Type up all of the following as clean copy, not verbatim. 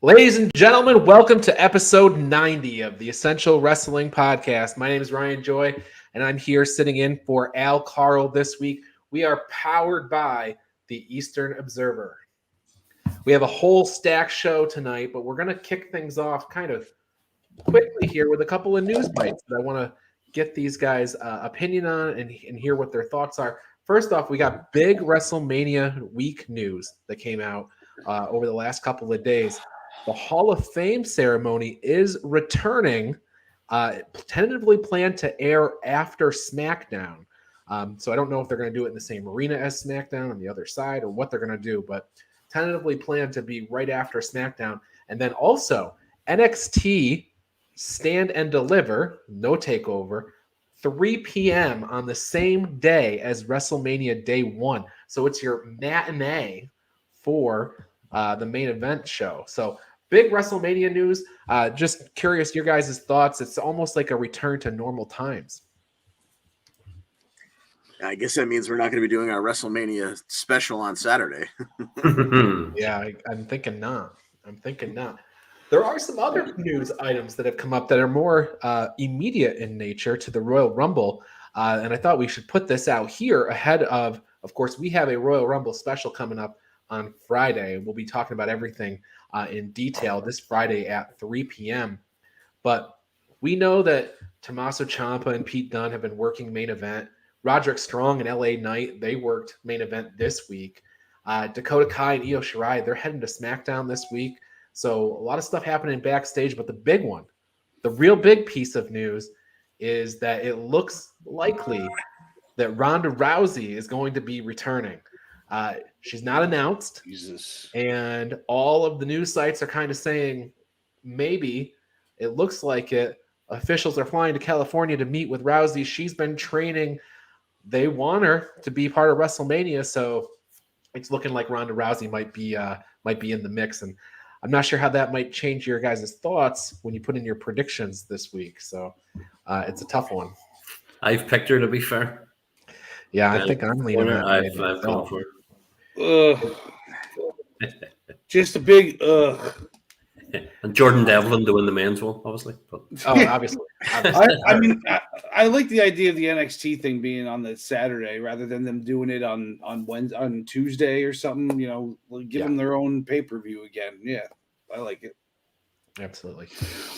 Ladies and gentlemen, welcome to episode 90 of the Essential Wrestling Podcast. My name is Ryan Joy, and I'm here sitting in for Karl this week. We are powered by the Eastern Observer. We have a whole stack show tonight, but we're going to kick things off kind of quickly here with a couple of news bites that I want to get these guys' opinion on and hear what their thoughts are. First off, we got big WrestleMania week news that came out over the last couple of days. The Hall of Fame ceremony is returning, tentatively planned to air after SmackDown. So I don't know if they're going to do it in the same arena as SmackDown on the other side or what they're going to do, but tentatively planned to be right after SmackDown. And then also NXT Stand and Deliver, no takeover, 3 p.m. on the same day as WrestleMania Day 1. So it's your matinee for the main event show. So big WrestleMania news. Just curious your guys' thoughts. It's almost like a return to normal times. I guess that means we're not going to be doing our WrestleMania special on Saturday. Yeah, I'm thinking not. There are some other news items that have come up that are more immediate in nature to the Royal Rumble. And I thought we should put this out here ahead of course, we have a Royal Rumble special coming up on Friday. We'll be talking about everything in detail this Friday at 3 p.m. But we know that Tommaso Ciampa and Pete Dunne have been working main event. Roderick Strong and LA Knight, they worked main event this week. Dakota Kai and Io Shirai, they're heading to SmackDown this week. So a lot of stuff happening backstage. But the big one, the real big piece of news is that it looks likely that Ronda Rousey is going to be returning. She's not announced. Jesus. And all of the news sites are kind of saying maybe it looks like it. Officials are flying to California to meet with Rousey. She's been training. They want her to be part of WrestleMania, so it's looking like Ronda Rousey might be in the mix. And I'm not sure how that might change your guys' thoughts when you put in your predictions this week. So it's a tough one. I've picked her, to be fair. Yeah, I think I'm leaning that way. I've gone for it. Just a big And Jordan Devlin to win the men's one, obviously. But. Oh, obviously. I mean, I like the idea of the NXT thing being on the Saturday rather than them doing it on Wednesday, on Tuesday or something. You know, give them their own pay-per-view again. Yeah, I like it. Absolutely.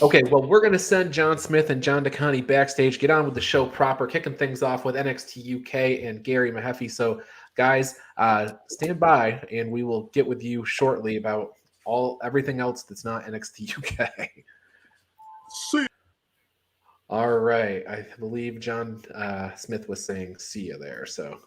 Okay, well, we're going to send John Smith and John DeConnie backstage, get on with the show proper, kicking things off with NXT UK and Gary Mehaffy. So, guys, stand by, and we will get with you shortly about everything else that's not NXT UK. See. All right. I believe John Smith was saying see you there. So,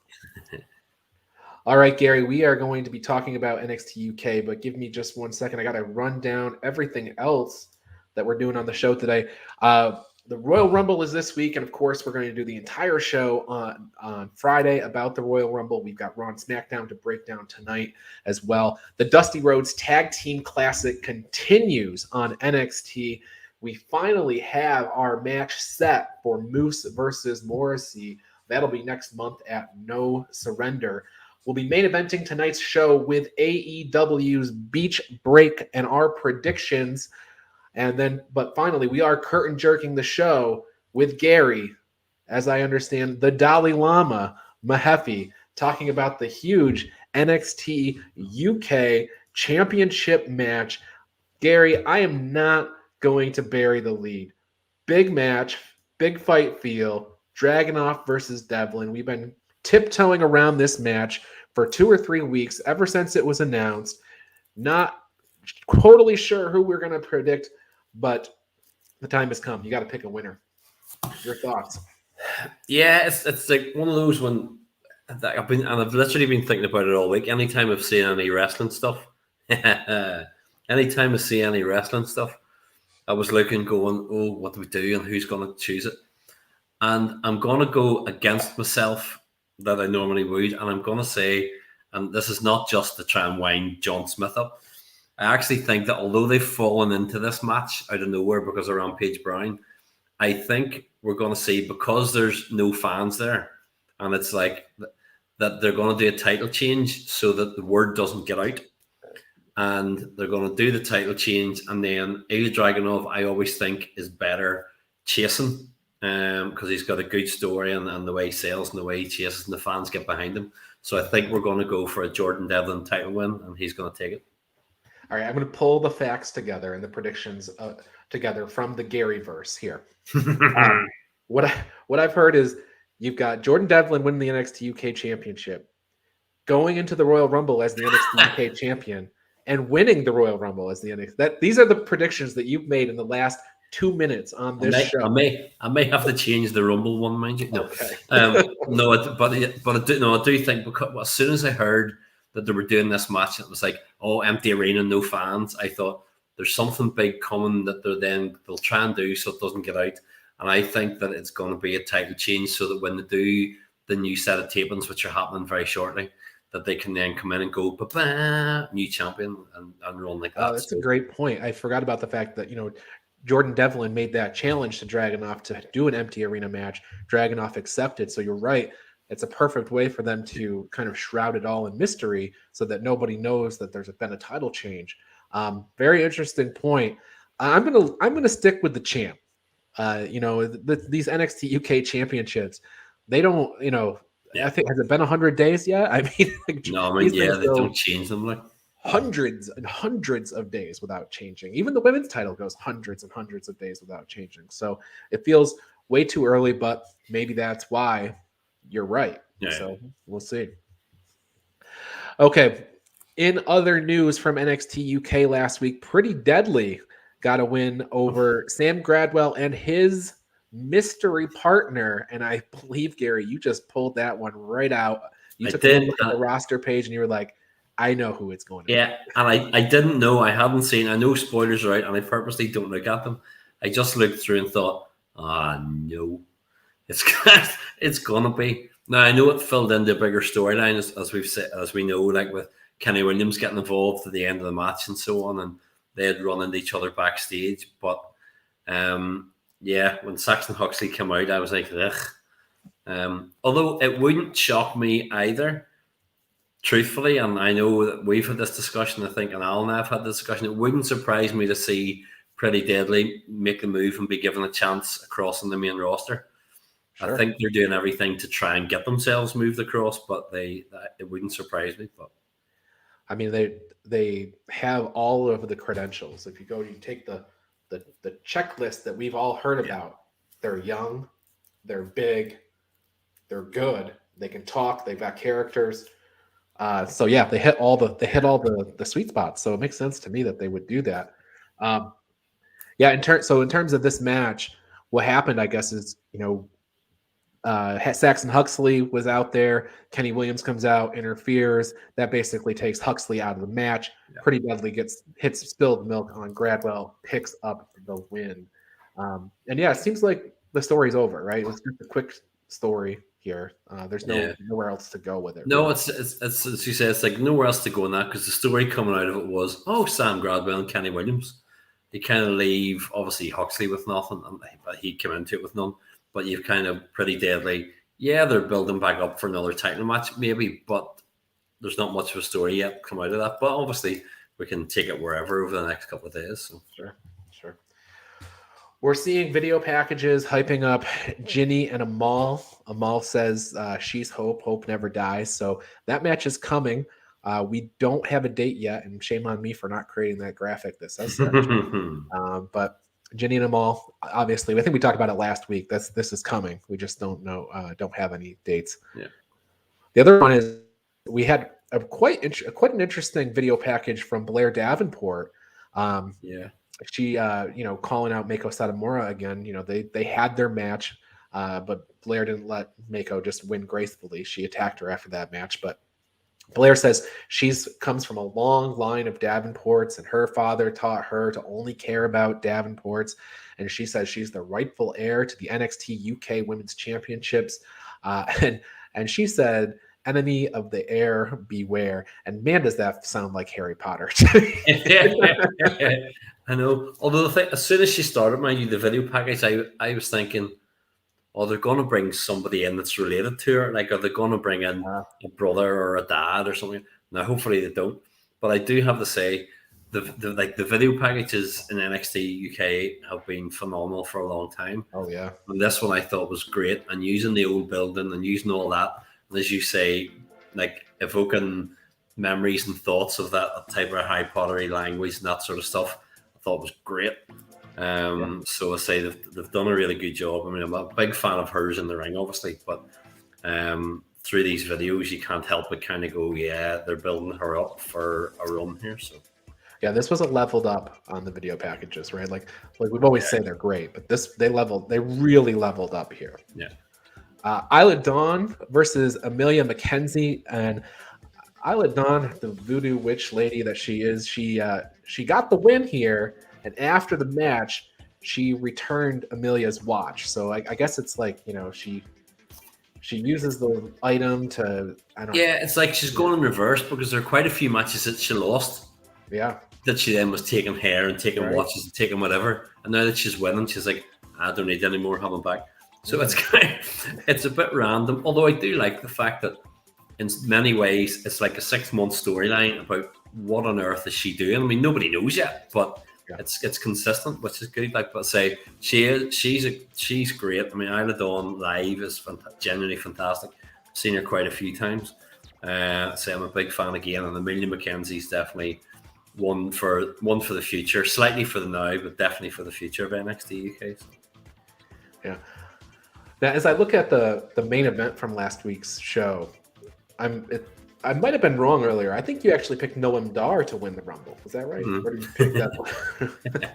all right, Gary, we are going to be talking about NXT UK, but give me just 1 second. I got to run down everything else that we're doing on the show today. The Royal Rumble is this week, and of course, we're going to do the entire show on Friday about the Royal Rumble. We've got Raw and SmackDown to break down tonight as well. The Dusty Rhodes Tag Team Classic continues on NXT. We finally have our match set for Moose versus Morrissey. That'll be next month at No Surrender. We'll be main eventing tonight's show with AEW's Beach Break and our predictions. But finally, we are curtain jerking the show with Gary, as I understand, the Dalai Lama, Mehaffy, talking about the huge NXT UK championship match. Gary, I am not going to bury the lead. Big match, big fight feel, Dragunov versus Devlin. We've been tiptoeing around this match for 2 or 3 weeks, ever since it was announced. Not totally sure who we're going to predict, but the time has come. You got to pick a winner. Your thoughts? Yeah, it's like one of those when I've literally been thinking about it all week. Anytime I've seen any wrestling stuff, I was looking, going, oh, what do we do and who's going to choose it? And I'm going to go against myself that I normally would, and I'm going to say, and this is not just to try and wind John Smith up, I actually think that although they've fallen into this match out of nowhere because of Rampage Brown, I think we're going to see, because there's no fans there, and it's like that they're going to do a title change so that the word doesn't get out. and they're going to do the title change, and then Ilya Dragunov, I always think, is better chasing, because he's got a good story and the way he sells and the way he chases, and the fans get behind him. So I think we're going to go for a Jordan Devlin title win, and he's going to take it. All right, I'm going to pull the facts together and the predictions together from the Garyverse here. What I've heard is you've got Jordan Devlin winning the NXT UK Championship, going into the Royal Rumble as the NXT UK champion, and winning the Royal Rumble as the NXT. These are the predictions that you've made in the last 2 minutes on this show. I may have to change the Rumble one, mind you. No, okay. but I do think, because as soon as I heard that they were doing this match, it was like, oh, empty arena, no fans. I thought there's something big coming that they'll try and do so it doesn't get out. And I think that it's going to be a title change, so that when they do the new set of tapings, which are happening very shortly, that they can then come in and go, ba-ba, new champion, and run like that. That's a great point. I forgot about the fact that, Jordan Devlin made that challenge to Dragunov to do an empty arena match. Dragunov accepted. So you're right. It's a perfect way for them to kind of shroud it all in mystery so that nobody knows that there's been a title change. Very interesting point. I'm gonna stick with the champ. These NXT UK championships, they don't, I think, has it been 100 days yet? I mean, they don't change them like hundreds and hundreds of days without changing. Even the women's title goes hundreds and hundreds of days without changing. So it feels way too early, but maybe that's why you're right. Yeah. So we'll see. Okay. In other news from NXT UK last week, Pretty Deadly got a win over Sam Gradwell and his mystery partner. And I believe, Gary, you just pulled that one right out. You took a look at the roster page and you were like, I know who it's going to be. Yeah, and I didn't know. I hadn't seen. I know spoilers are out, and I purposely don't look at them. I just looked through and thought, no, it's gonna be. Now I know it filled in the bigger storyline, as we've said, as we know, like with Kenny Williams getting involved at the end of the match and so on, and they had run into each other backstage. But when Saxon Huxley came out, I was like, ugh. Although it wouldn't shock me either. Truthfully, and I know that we've had this discussion, I think, and Alan and I have had this discussion, it wouldn't surprise me to see Pretty Deadly make the move and be given a chance across on the main roster. Sure. I think they're doing everything to try and get themselves moved across, but it wouldn't surprise me. But I mean, they have all of the credentials. If you take the checklist that we've all heard about. They're young, they're big, they're good, they can talk, they've got characters. They hit all the sweet spots. So it makes sense to me that they would do that. In terms of this match, what happened, I guess, is Saxon Huxley was out there. Kenny Williams comes out, interferes. That basically takes Huxley out of the match. Yeah. Pretty Deadly hits spilled milk on Gradwell, picks up the win. It seems like the story's over, right? It's just a quick story here. There's nowhere else to go with it. No, it's as you say, it's like nowhere else to go in that, because the story coming out of it was, Sam Gradwell and Kenny Williams. They kind of leave, obviously, Huxley with nothing, but he came into it with none. But you've kind of Pretty Deadly. Yeah, they're building back up for another title match, maybe, but there's not much of a story yet come out of that. But obviously, we can take it wherever over the next couple of days. So. Sure. We're seeing video packages hyping up Ginny and Amal. Amal says she's Hope. Hope never dies. So that match is coming. We don't have a date yet, and shame on me for not creating that graphic that says that. But Ginny and Amal, obviously, I think we talked about it last week. This is coming. We just don't know, don't have any dates. Yeah. The other one is we had quite an interesting video package from Blair Davenport. She, calling out Mako Satomura again. They had their match, but Blair didn't let Mako just win gracefully. She attacked her after that match, but Blair says comes from a long line of Davenports, and her father taught her to only care about Davenports. And she says she's the rightful heir to the NXT UK Women's Championships. And she said, "Enemy of the heir, beware." And man, does that sound like Harry Potter. I know. Although as soon as she started, mind you, the video package, I was thinking, they're going to bring somebody in that's related to her. Like, are they going to bring in a brother or a dad or something? Now, hopefully they don't. But I do have to say, the video packages in NXT UK have been phenomenal for a long time. Oh yeah. And this one I thought was great, and using the old building and using all that, and as you say, like evoking memories and thoughts of that type of Harry Pottery language and that sort of stuff, I thought was great. So I say they've done a really good job. I mean, I'm a big fan of hers in the ring, obviously, but through these videos, you can't help but kind of go, yeah, they're building her up for a run here. So yeah, this was a leveled up on the video packages, right? Like we've always say they're great, but they really leveled up here. Yeah. Isla Dawn versus Amelia McKenzie, and Isla Dawn, the voodoo witch lady that she is, she got the win here, and after the match, she returned Amelia's watch. So I guess it's like, you know, she uses the item to, I don't know. Yeah, it's like she's going in reverse because there are quite a few matches that she lost. Yeah. That she then was taking hair and taking watches and taking whatever. And now that she's winning, she's like, I don't need any more, have them back. So it's a bit random. Although I do like the fact that in many ways it's like a 6-month storyline about what on earth is she doing. I mean, nobody knows yet, but it's consistent, which is good. Like, but say she's great. I mean, Isla Dawn live is genuinely fantastic. I've seen her quite a few times. Say I'm a big fan again, and Amelia McKenzie's definitely one for the future, slightly for the now, but definitely for the future of NXT UK. So. Yeah. Now, as I look at the main event from last week's show, I might have been wrong earlier. I think you actually picked Noam Dar to win the Rumble. Was that right? Mm-hmm. Or did you pick that one?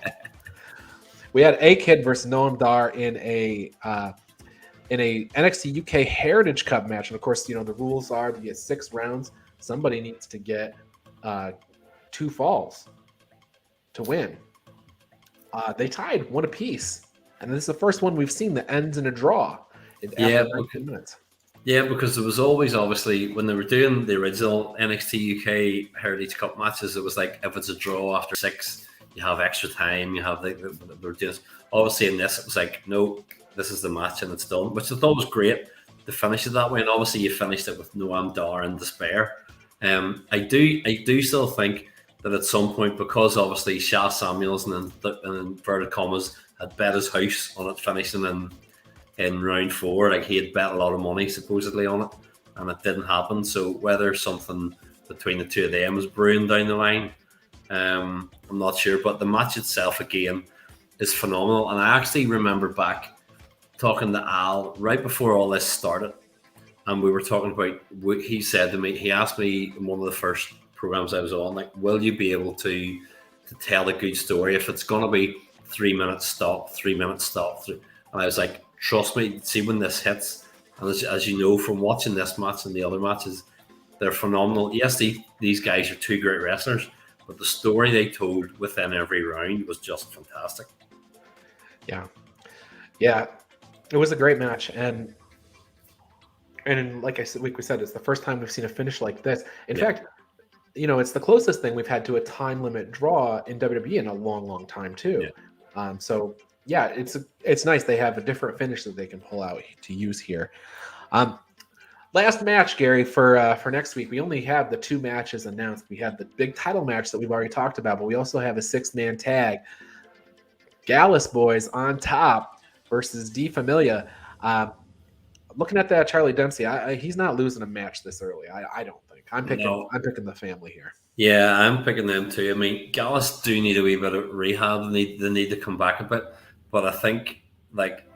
We had A-Kid versus Noam Dar in a NXT UK Heritage Cup match, and of course, you know the rules are to get 6 rounds. Somebody needs to get 2 falls to win. They tied 1 apiece, and this is the first one we've seen that ends in a draw. Yeah, 19 minutes. Yeah, because there was always, obviously, when they were doing the original NXT UK Heritage Cup matches, it was like if it's a draw after 6, you have extra time. You have they're just obviously in this, it was like, no, this is the match and it's done, which I thought was great to finish it that way. And obviously, you finished it with Noam Dar and despair. I do still think that at some point, because obviously Shah Samuels and inverted commas had bet his house on it finishing in round 4, like he had bet a lot of money supposedly on it, and it didn't happen. So whether something between the two of them is brewing down the line, I'm not sure. But the match itself again is phenomenal, and I actually remember back talking to Al right before all this started, and we were talking about. He said to me, he asked me in one of the first programs I was on, like, will you be able to tell a good story if it's going to be 3 minutes stop, 3 minutes stop? And I was like, trust me, see when this hits. And as you know from watching this match and the other matches, they're phenomenal. Yes, these guys are 2 great wrestlers, but the story they told within every round was just fantastic. Yeah, it was a great match, and like I said, like we said, it's the first time we've seen a finish like this. In fact, you know, it's the closest thing we've had to a time limit draw in WWE in a long, long time too. Yeah. So yeah, it's nice they have a different finish that they can pull out to use here. Last match, Gary, for next week. We only have the 2 matches announced. We have the big title match that we've already talked about, but we also have a 6-man tag. Gallus Boys on top versus D Familia. Looking at that Charlie Dempsey, he's not losing a match this early. I don't think. I'm picking the family here. Yeah, I'm picking them too. I mean, Gallus do need a wee bit of rehab. They need to come back a bit. But I think, like,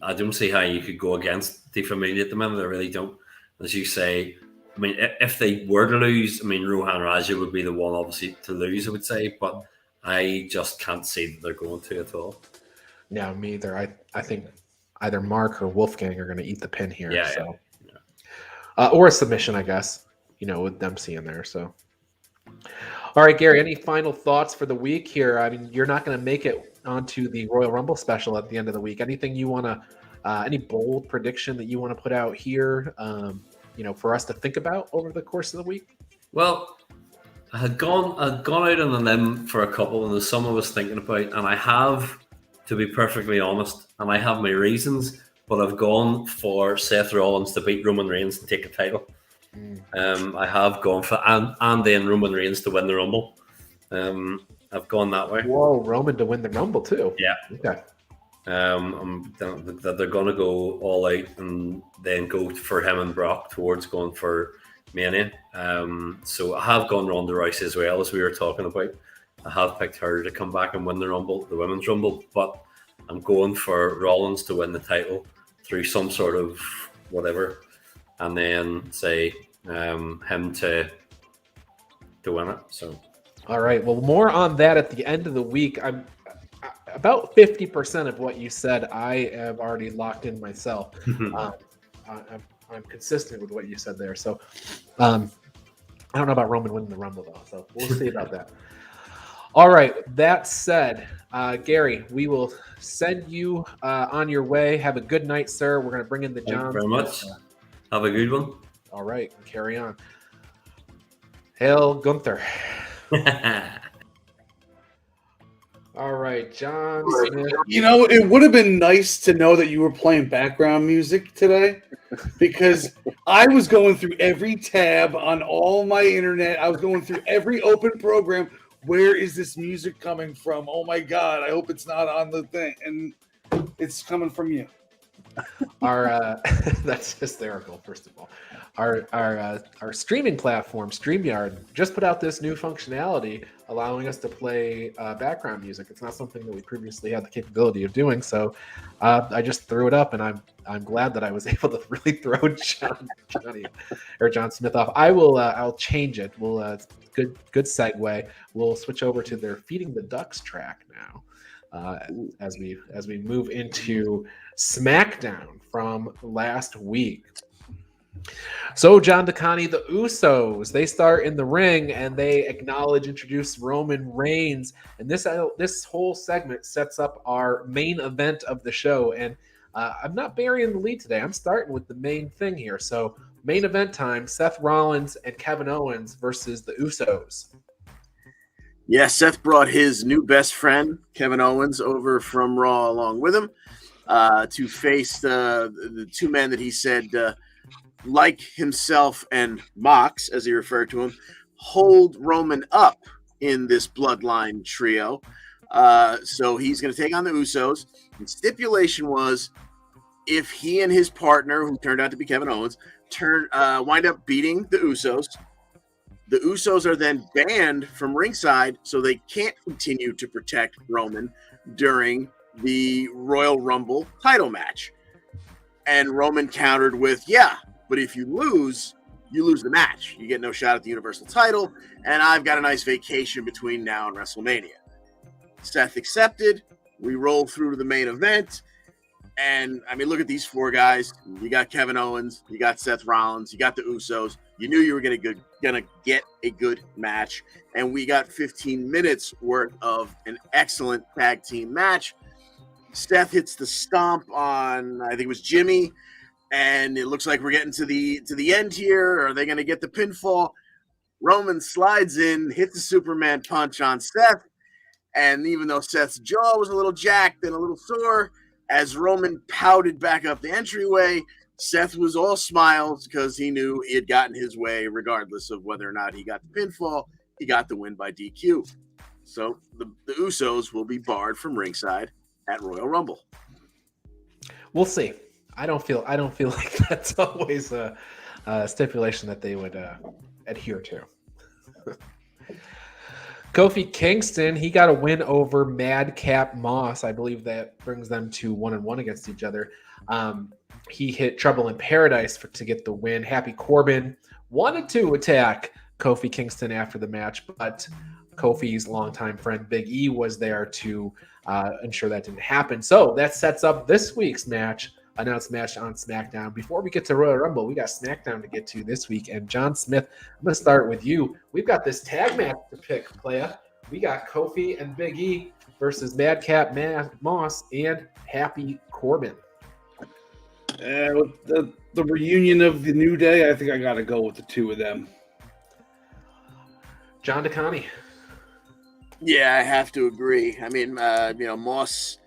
I don't see how you could go against the Familia at the minute. I really don't. As you say, I mean, if they were to lose, I mean, Rohan Raja would be the one, obviously, to lose, I would say. But I just can't see that they're going to at all. No, me either. I think either Mark or Wolfgang are going to eat the pin here. Yeah, so. Yeah. Or a submission, I guess, you know, with Dempsey in there. So. All right, Gary, any final thoughts for the week here? I mean, you're not going to make it onto the Royal Rumble special at the end of the week. Anything you want to, any bold prediction that you want to put out here, you know, for us to think about over the course of the week? Well, I had gone out on a limb for a couple, and there's some I was thinking about, and I have, to be perfectly honest, and I have my reasons, but I've gone for Seth Rollins to beat Roman Reigns and take a title. I have gone for and then Roman Reigns to win the Rumble. I've gone that way. Whoa, Roman to win the Rumble too. Yeah. Okay. That they're going to go all out and then go for him and Brock towards going for Mania. So I have gone Ronda Rousey as well, as we were talking about. I have picked her to come back and win the Rumble, the Women's Rumble, but I'm going for Rollins to win the title through some sort of whatever, and then say him to win it. So, all right. Well, more on that at the end of the week. I'm about 50% of what you said. I have already locked in myself. I'm consistent with what you said there. So, I don't know about Roman winning the Rumble though. So we'll see about that. All right. That said, Gary, we will send you on your way. Have a good night, sir. We're going to bring in the Johns. Thank you very much. Have a good one. All right. Carry on. Hail Gunther. All right, John Smith. You know, it would have been nice to know that you were playing background music today, because I was going through every tab on all my internet. I was going through every open program. Where is this music coming from? Oh my God! I hope it's not on the thing, and it's coming from you. Our that's hysterical. First of all, our streaming platform StreamYard just put out this new functionality allowing us to play background music. It's not something that we previously had the capability of doing, so I just threw it up, and I'm glad that I was able to really throw John Smith off. I'll change it. We'll good segue. We'll switch over to their Feeding the Ducks track now as we move into SmackDown from last week. So, John DeConnie, the Usos, they start in the ring and they introduce Roman Reigns. And this whole segment sets up our main event of the show. And I'm not burying the lead today. I'm starting with the main thing here. So, main event time, Seth Rollins and Kevin Owens versus the Usos. Yeah, Seth brought his new best friend, Kevin Owens, over from Raw along with him to face the two men that he said, like himself and Mox, as he referred to him, hold Roman up in this bloodline trio. So he's going to take on the Usos. And stipulation was, if he and his partner, who turned out to be Kevin Owens, wind up beating the Usos are then banned from ringside, so they can't continue to protect Roman during the Royal Rumble title match. And Roman countered with, yeah, but if you lose the match. You get no shot at the Universal title, and I've got a nice vacation between now and WrestleMania. Seth accepted. We roll through to the main event. And, I mean, look at these four guys. You got Kevin Owens. You got Seth Rollins. You got the Usos. You knew you were going to get a good match. And we got 15 minutes worth of an excellent tag team match. Seth hits the stomp on, I think it was Jimmy. And it looks like we're getting to the end here. Are they going to get the pinfall? Roman slides in, hits the Superman punch on Seth. And even though Seth's jaw was a little jacked and a little sore, as Roman pouted back up the entryway, Seth was all smiles because he knew he had gotten his way regardless of whether or not he got the pinfall. He got the win by DQ. So the Usos will be barred from ringside at Royal Rumble. We'll see. I don't feel like that's always a stipulation that they would adhere to. Kofi Kingston, he got a win over Madcap Moss. I believe that brings them to 1-1 against each other. He hit Trouble in Paradise to get the win. Happy Corbin wanted to attack Kofi Kingston after the match, but Kofi's longtime friend Big E was there to ensure that didn't happen. So that sets up this week's announced match on SmackDown. Before we get to Royal Rumble, we got SmackDown to get to this week. And John Smith, I'm going to start with you. We've got this tag match to pick, playa. We got Kofi and Big E versus Madcap Moss and Happy Corbin. With the reunion of the New Day, I think I got to go with the two of them. John DeConnie. Yeah, I have to agree. I mean, Moss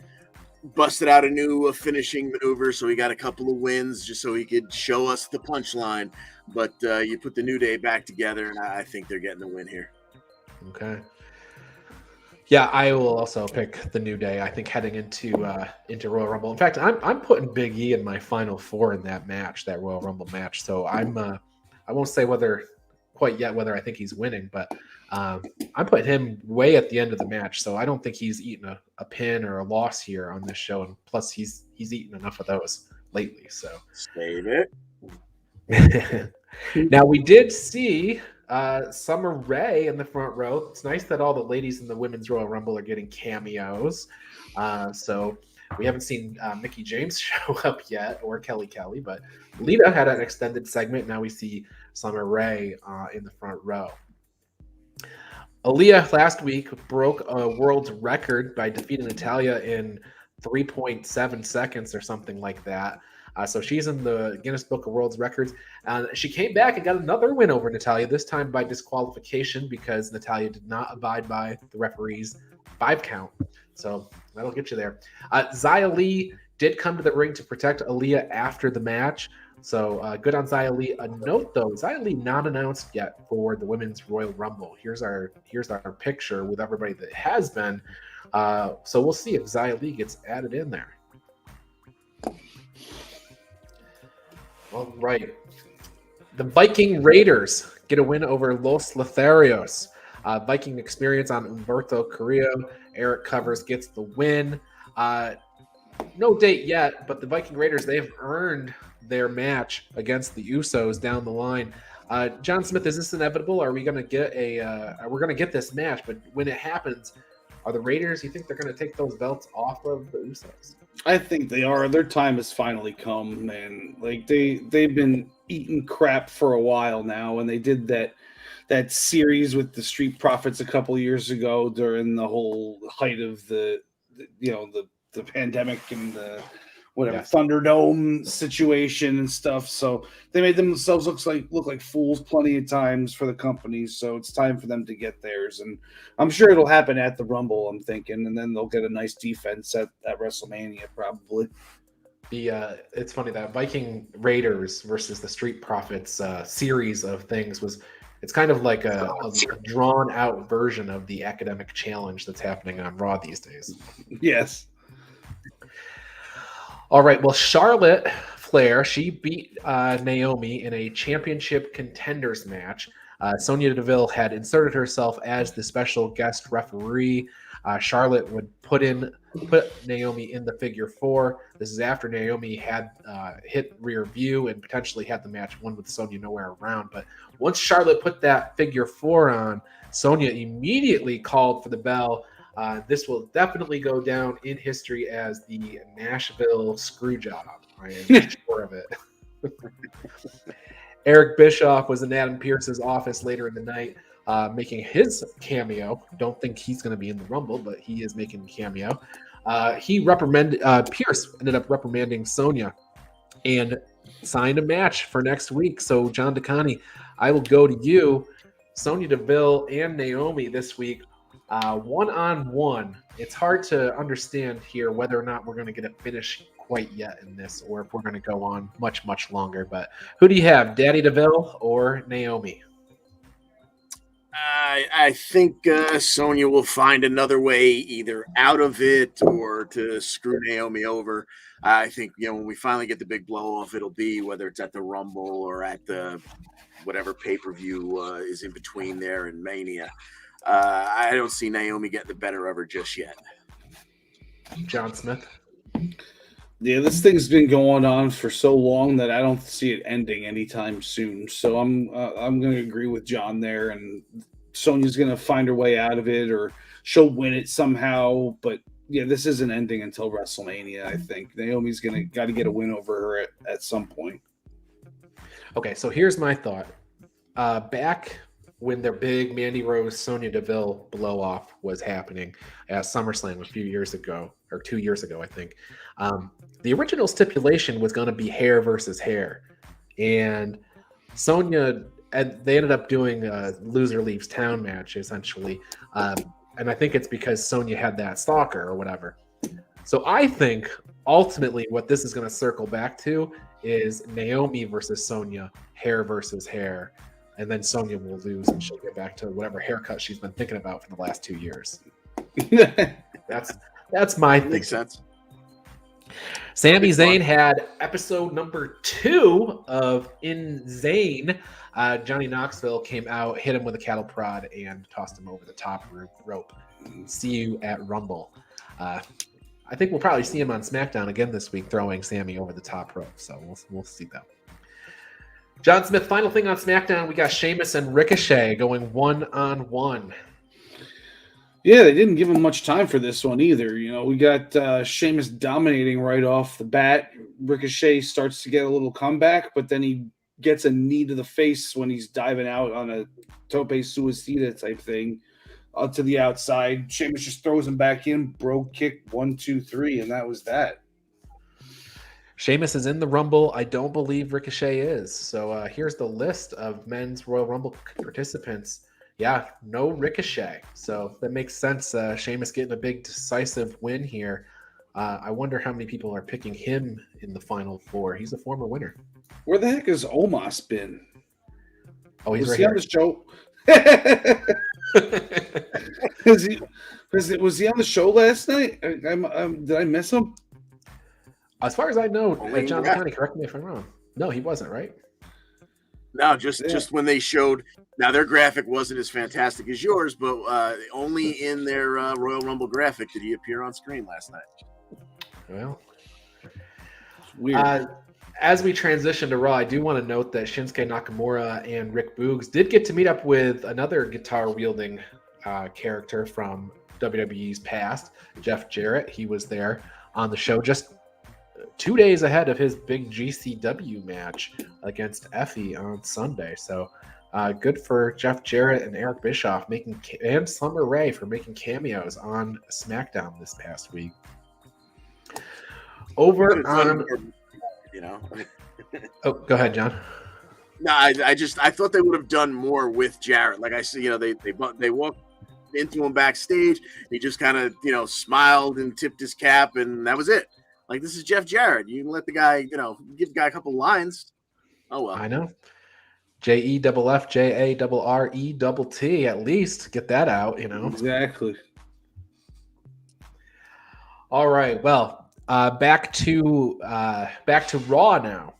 busted out a new finishing maneuver, so he got a couple of wins just so he could show us the punchline. But you put the New Day back together, and I think they're getting the win here. Okay. Yeah, I will also pick the New Day. I think heading into Royal Rumble. In fact, I'm putting Big E in my final four in that match, that Royal Rumble match. So I won't say quite yet whether I think he's winning, but I'm putting him way at the end of the match. So I don't think he's eaten a pin or a loss here on this show. And plus, he's eaten enough of those lately. So save it. Now we did see Summer Rae in the front row. It's nice that all the ladies in the Women's Royal Rumble are getting cameos. So we haven't seen Mickie James show up yet, or Kelly Kelly, but Lita had an extended segment. Now we see Summer Rae in the front row. Aaliyah last week broke a world's record by defeating Natalya in 3.7 seconds or something like that. So she's in the Guinness Book of World Records. She came back and got another win over Natalya, this time by disqualification because Natalya did not abide by the referee's 5 count. So that'll get you there. Xia Li did come to the ring to protect Aaliyah after the match. So good on Xia Li. A note, though, Xia Li not announced yet for the Women's Royal Rumble. Here's our picture with everybody that has been. So we'll see if Xia Li gets added in there. All right. The Viking Raiders get a win over Los Lotharios. Viking experience on Humberto Carrillo. Eric Covers gets the win. No date yet, but the Viking Raiders, they've earned their match against the Usos down the line. John Smith, is this inevitable? Are we going to get we're going to get this match, but when it happens, are the Raiders, you think they're going to take those belts off of the Usos? I think they are. Their time has finally come, man. Like they've been eating crap for a while now, and they did that series with the Street Profits a couple years ago during the whole height of the pandemic and the Thunderdome situation and stuff. So they made themselves look like fools plenty of times for the company. So it's time for them to get theirs, and I'm sure it'll happen at the Rumble, I'm thinking, and then they'll get a nice defense at WrestleMania probably. It's funny that Viking Raiders versus the Street Profits series of things it's kind of like a drawn out version of the academic challenge that's happening on Raw these days. Yes. All right. Well, Charlotte Flair, she beat Naomi in a championship contenders match. Sonya Deville had inserted herself as the special guest referee. Charlotte would put Naomi in the figure 4. This is after Naomi had hit rear view and potentially had the match won with Sonya nowhere around. But once Charlotte put that figure 4 on, Sonya immediately called for the bell. This will definitely go down in history as the Nashville Screwjob. I am sure of it. Eric Bischoff was in Adam Pearce's office later in the night, making his cameo. Don't think he's going to be in the Rumble, but he is making a cameo. Pierce ended up reprimanding Sonya and signed a match for next week. So, John DeConnie, I will go to you. Sonya Deville and Naomi this week, one-on-one. It's hard to understand here whether or not we're going to get a finish quite yet in this, or if we're going to go on much, much longer. But who do you have, Daddy Deville or Naomi? I think Sonya will find another way either out of it or to screw Naomi over. I think, when we finally get the big blow off, it'll be whether it's at the Rumble or at the whatever pay-per-view is in between there and Mania. I don't see Naomi getting the better of her just yet. John Smith? Yeah, this thing's been going on for so long that I don't see it ending anytime soon. So I'm going to agree with John there, and Sonya's going to find her way out of it, or she'll win it somehow. But yeah, this isn't ending until WrestleMania. I think Naomi's got to get a win over her at some point. Okay, so here's my thought. Back when their big Mandy Rose Sonya Deville blow off was happening at SummerSlam a few years ago, or 2 years ago, I think. The original stipulation was going to be hair versus hair, and Sonya, and they ended up doing a loser leaves town match essentially, and I think it's because Sonya had that stalker or whatever. So I think ultimately what this is going to circle back to is Naomi versus Sonya, hair versus hair. And then Sonya will lose and she'll get back to whatever haircut she's been thinking about for the last 2 years. That's my thing. Makes sense. Sami Zayn had episode number 2 of Insane. Johnny Knoxville came out, hit him with a cattle prod, and tossed him over the top rope. See you at Rumble. I think we'll probably see him on SmackDown again this week, throwing Sami over the top rope. So we'll see that. John Smith, final thing on SmackDown, we got Sheamus and Ricochet going 1-on-1. Yeah, they didn't give him much time for this one either. You know, we got Sheamus dominating right off the bat. Ricochet starts to get a little comeback, but then he gets a knee to the face when he's diving out on a tope suicida type thing to the outside. Sheamus just throws him back in, brogue kick, 1, 2, 3, and that was that. Sheamus is in the Rumble. I don't believe Ricochet is. So here's the list of men's Royal Rumble participants. Yeah, no Ricochet. So that makes sense. Sheamus getting a big decisive win here. I wonder how many people are picking him in the Final Four. He's a former winner. Where the heck has Omos been? Oh, he's was right he here. on the show? Was he on the show last night? Did I miss him? As far as I know, Only John rap. County, correct me if I'm wrong. No, he wasn't, right? No, just when they showed. Now their graphic wasn't as fantastic as yours, but only in their Royal Rumble graphic did he appear on screen last night. Well, It's weird. as we transition to Raw, I do want to note that Shinsuke Nakamura and Rick Boogs did get to meet up with another guitar-wielding character from WWE's past, Jeff Jarrett. He was there on the show just 2 days ahead of his big GCW match against Effie on Sunday. So good for Jeff Jarrett and Eric Bischoff and Summer Rae for making cameos on SmackDown this past week. Over on, you know. oh, go ahead, John. No, I thought they would have done more with Jarrett. Like I see, they walked into him backstage. He just kind of smiled and tipped his cap, and that was it. Like, this is Jeff Jarrett. You can let the guy, give the guy a couple lines. Oh well. I know. JEFFJARRETT. At least get that out. Exactly. All right. Well, back to Raw now.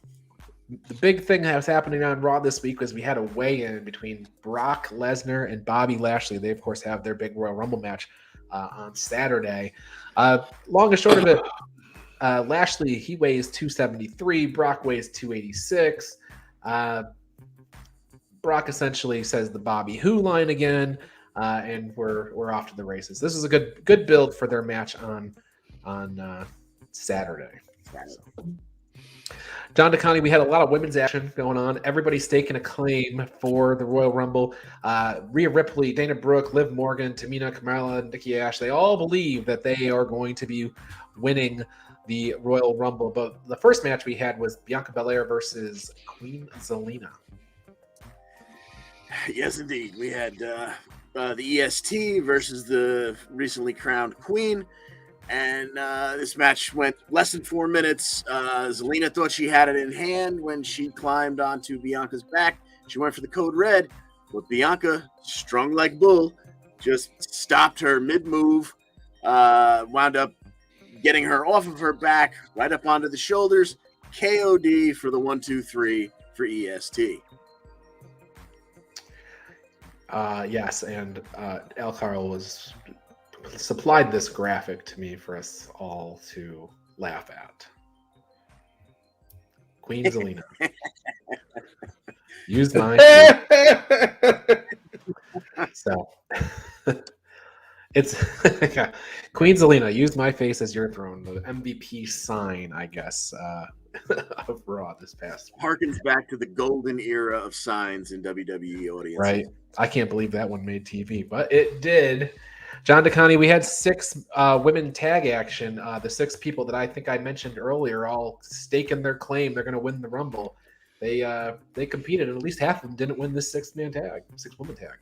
The big thing that was happening on Raw this week was we had a weigh-in between Brock Lesnar and Bobby Lashley. They, of course, have their big Royal Rumble match on Saturday. Long and short of it, Lashley, he weighs 273. Brock weighs 286. Brock essentially says the Bobby Who line again, and we're off to the races. This is a good build for their match on Saturday. So. John DeConnie, we had a lot of women's action going on. Everybody staking a claim for the Royal Rumble. Rhea Ripley, Dana Brooke, Liv Morgan, Tamina, Kamala, Nikki Ash, they all believe that they are going to be winning the Royal Rumble. But the first match we had was Bianca Belair versus Queen Selena. Yes, indeed. We had the EST versus the recently crowned Queen. And this match went less than 4 minutes. Zelina thought she had it in hand when she climbed onto Bianca's back. She went for the code red, but Bianca, strung like bull, just stopped her mid-move, wound up getting her off of her back, right up onto the shoulders. KOD for the 1-2-3 for EST. Yes, and Al Karl was supplied this graphic to me for us all to laugh at. Queen Zelina. Use mine. So it's Queen Zelina, use my face as your throne. The MVP sign, I guess, of Raw this past week. Harkens back to the golden era of signs in WWE audiences. Right. I can't believe that one made TV, but it did. John DeConnie, we had 6 women tag action. The 6 people that I think I mentioned earlier all staking their claim they're going to win the Rumble. They competed, and at least half of them didn't win this 6-woman tag.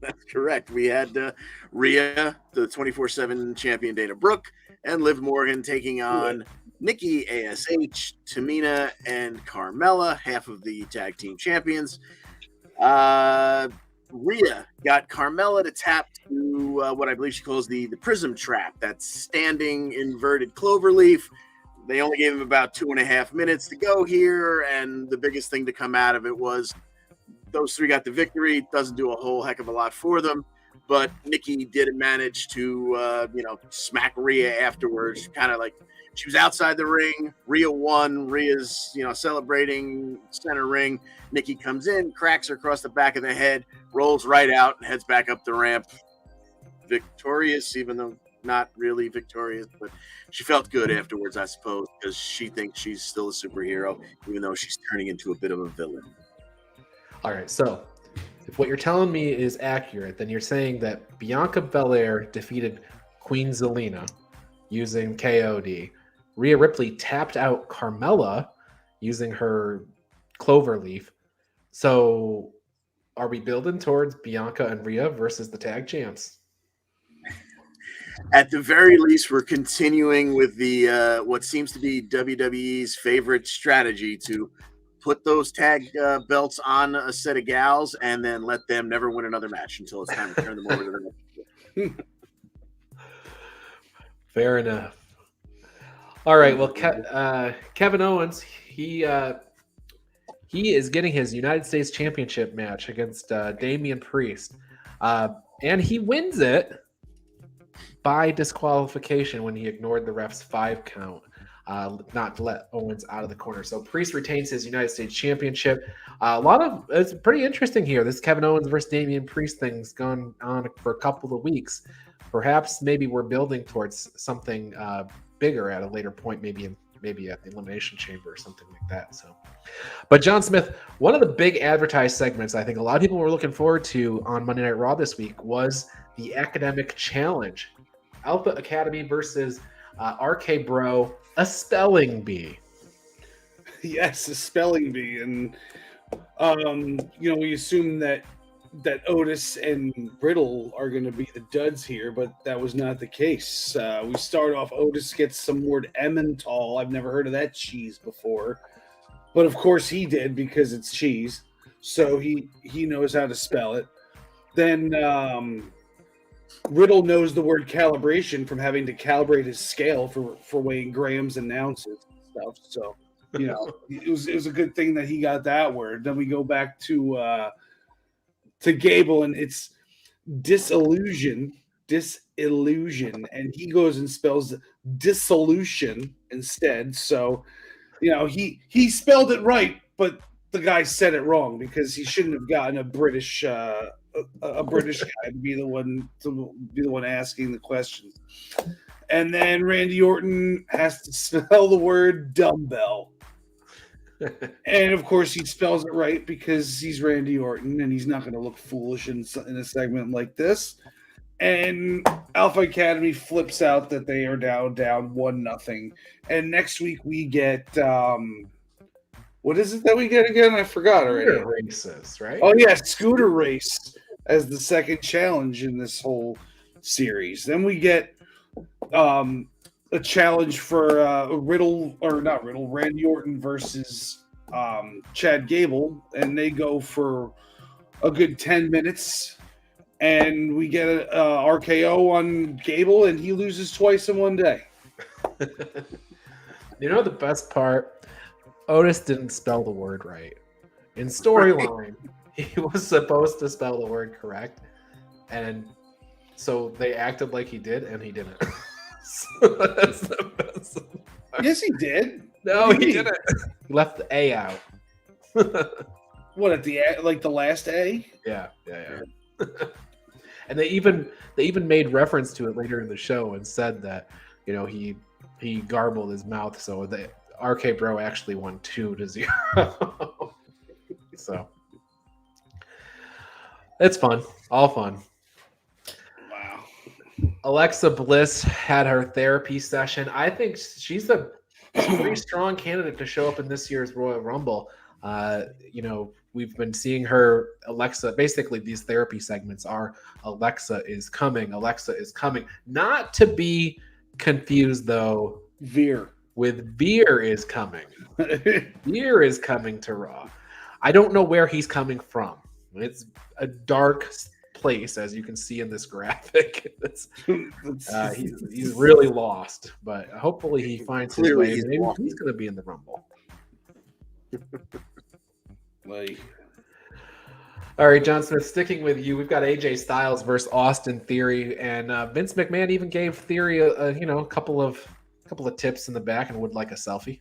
That's correct. We had Rhea, the 24/7 champion Dana Brooke, and Liv Morgan taking on Nikki ASH, Tamina, and Carmella, half of the tag team champions. Rhea got Carmella to tap to what I believe she calls the prism trap, that standing inverted cloverleaf. They only gave him about 2.5 minutes to go here, and the biggest thing to come out of it was those three got the victory. Doesn't do a whole heck of a lot for them, but Nikki did manage to smack Rhea afterwards, kind of like she was outside the ring. Rhea won. Rhea's celebrating center ring. Nikki comes in, cracks her across the back of the head, rolls right out, and heads back up the ramp. Victorious, even though not really victorious, but she felt good afterwards, I suppose, because she thinks she's still a superhero, even though she's turning into a bit of a villain. All right, so if what you're telling me is accurate, then you're saying that Bianca Belair defeated Queen Selena using KOD. Rhea Ripley tapped out Carmella using her cloverleaf. So are we building towards Bianca and Rhea versus the tag champs? At the very least, we're continuing with the what seems to be WWE's favorite strategy to put those tag belts on a set of gals and then let them never win another match until it's time to turn them over to the next. Fair enough. All right. Well, Kevin Owens, he is getting his United States Championship match against Damian Priest, and he wins it by disqualification when he ignored the ref's 5 count, not to let Owens out of the corner. So Priest retains his United States Championship. It's pretty interesting here. This Kevin Owens versus Damian Priest thing's gone on for a couple of weeks. Perhaps maybe we're building towards something bigger at a later point, maybe at the Elimination Chamber or something like that. So, but John Smith, one of the big advertised segments I think a lot of people were looking forward to on Monday Night Raw this week was the Academic Challenge. Alpha Academy versus RK Bro, a spelling bee. Yes, a spelling bee. And, we assume that Otis and Riddle are going to be the duds here, but that was not the case. We start off, Otis gets some word Emmental. I've never heard of that cheese before. But, of course, he did because it's cheese. So he knows how to spell it. Then Riddle knows the word calibration from having to calibrate his scale for weighing grams and ounces and stuff. So, it was a good thing that he got that word. Then we go back to Gable, and it's disillusion, and he goes and spells dissolution instead. So, he spelled it right, but the guy said it wrong because he shouldn't have gotten a British guy to be the one asking the questions. And then Randy Orton has to spell the word dumbbell. And of course he spells it right because he's Randy Orton and he's not going to look foolish in a segment like this. And Alpha Academy flips out that they are down 1-0. And next week we get what is it that we get again? I forgot already. Scooter races, right? Oh yeah, scooter race as the second challenge in this whole series. Then we get a challenge for Randy Orton versus Chad Gable, and they go for a good 10 minutes, and we get a RKO on Gable, and he loses twice in one day. The best part? Otis didn't spell the word right. In storyline, he was supposed to spell the word correct, and so they acted like he did, and he didn't. So that's the best part. Yes, he did. No, he didn't. He left the A out. What, at the last A? Yeah. And they even made reference to it later in the show and said that he garbled his mouth, so the RK Bro actually won 2-0. So it's fun, all fun. Wow. Alexa Bliss had her therapy session. I think she's a pretty strong candidate to show up in this year's Royal Rumble. We've been seeing her, Alexa, basically these therapy segments are Alexa is coming, not to be confused though Veer with Veer is coming. Veer is coming to Raw. I don't know where he's coming from. It's a dark place, as you can see in this graphic. He's really lost, but hopefully he finds his way. Maybe he's going to be in the Rumble. All right, John Smith, sticking with you, we've got AJ Styles versus Austin Theory, and Vince McMahon even gave Theory a couple of tips in the back and would like a selfie.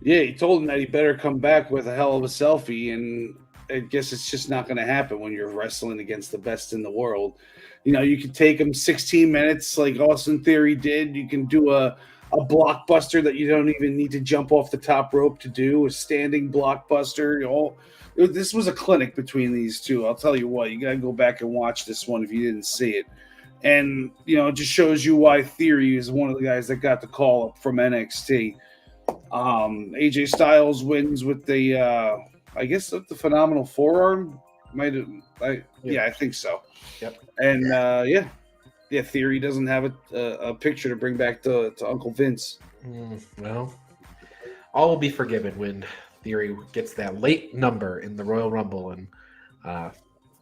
Yeah, he told him that he better come back with a hell of a selfie, and I guess it's just not going to happen when you're wrestling against the best in the world. You can take him 16 minutes like Austin Theory did. You can do a blockbuster that you don't even need to jump off the top rope to do, a standing blockbuster. This was a clinic between these two. I'll tell you what, you got to go back and watch this one if you didn't see it. And, it just shows you why Theory is one of the guys that got the call up from NXT. AJ Styles wins with the, I guess, the phenomenal forearm. I think so. Yep. And, Theory doesn't have a picture to bring back to Uncle Vince. Well, all will be forgiven when Theory gets that late number in the Royal Rumble and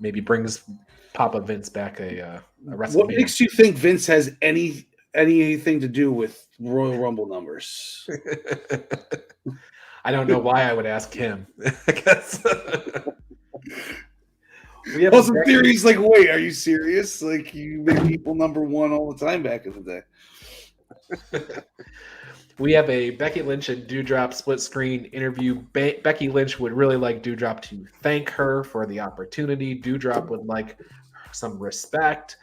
maybe brings Papa Vince back a WrestleMania. What makes you think Vince has anything to do with Royal Rumble numbers? I don't know why I would ask him. Austin Theory's like, wait, are you serious? Like, you made people number one all the time back in the day. We have a Becky Lynch and Doudrop split screen interview. Becky Lynch would really like Doudrop to thank her for the opportunity. Doudrop would like some respect.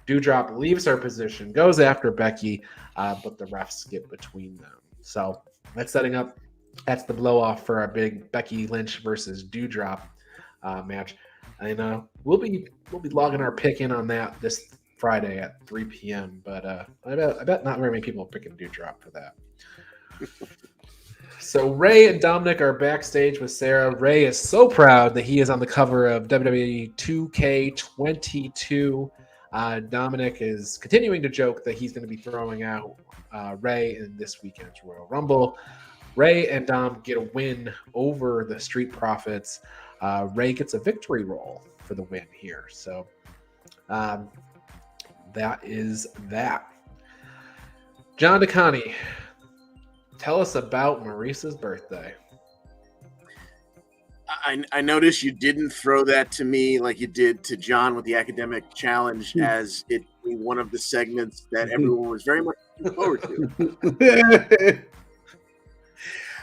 Doudrop leaves her position, goes after Becky, but the refs get between them. So that's setting up. That's the blow off for our big Becky Lynch versus Doudrop match. And we'll be logging our pick in on that this Friday at 3 p.m. But I bet not very many people are picking Doudrop for that. So Ray and Dominik are backstage with Sarah. Ray is so proud that he is on the cover of WWE 2K22. Dominik is continuing to joke that he's going to be throwing out Ray in this weekend's Royal Rumble. Ray and Dom get a win over the Street Profits. Ray gets a victory roll for the win here. So that is that. John DeConnie, tell us about Maurice's birthday. I noticed you didn't throw that to me like you did to John with the academic challenge as it being one of the segments that everyone was very much looking forward to.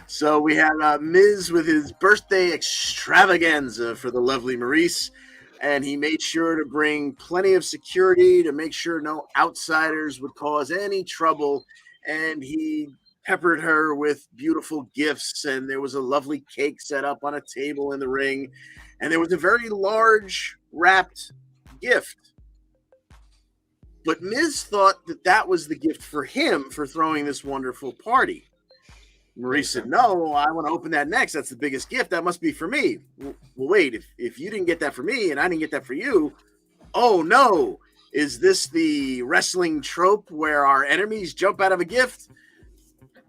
So we had Miz with his birthday extravaganza for the lovely Maurice, and he made sure to bring plenty of security to make sure no outsiders would cause any trouble, and he peppered her with beautiful gifts, and there was a lovely cake set up on a table in the ring, and there was a very large wrapped gift. But Miz thought that was the gift for him for throwing this wonderful party. Maurice said, no, I want to open that next. That's the biggest gift. That must be for me. Well, wait, if you didn't get that for me and I didn't get that for you, oh no, is this the wrestling trope where our enemies jump out of a gift?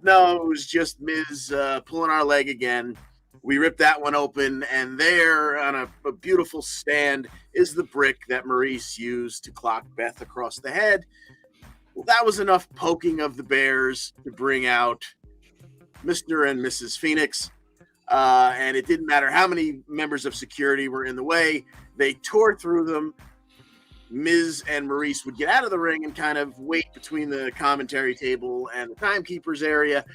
No, it was just Miz pulling our leg again. We ripped that one open, and there on a beautiful stand is the brick that Maurice used to clock Beth across the head. Well, that was enough poking of the bears to bring out Mr. and Mrs. Phoenix, and it didn't matter how many members of security were in the way. They tore through them. Miz and Maurice would get out of the ring and kind of wait between the commentary table and the timekeepers area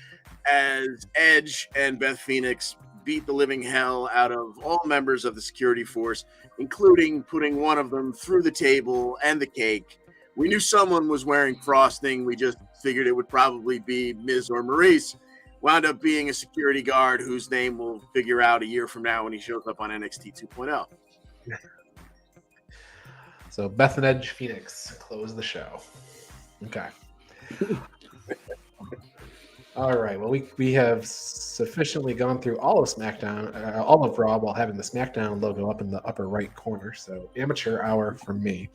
as Edge and Beth Phoenix beat the living hell out of all members of the security force, including putting one of them through the table and the cake. We knew someone was wearing frosting. We just figured it would probably be Miz or Maurice. Wound up being a security guard whose name we'll figure out a year from now when he shows up on NXT 2.0. So Beth and Edge Phoenix close the show. Okay. All right. Well, we have sufficiently gone through all of SmackDown, all of Raw, while having the SmackDown logo up in the upper right corner. So amateur hour from me.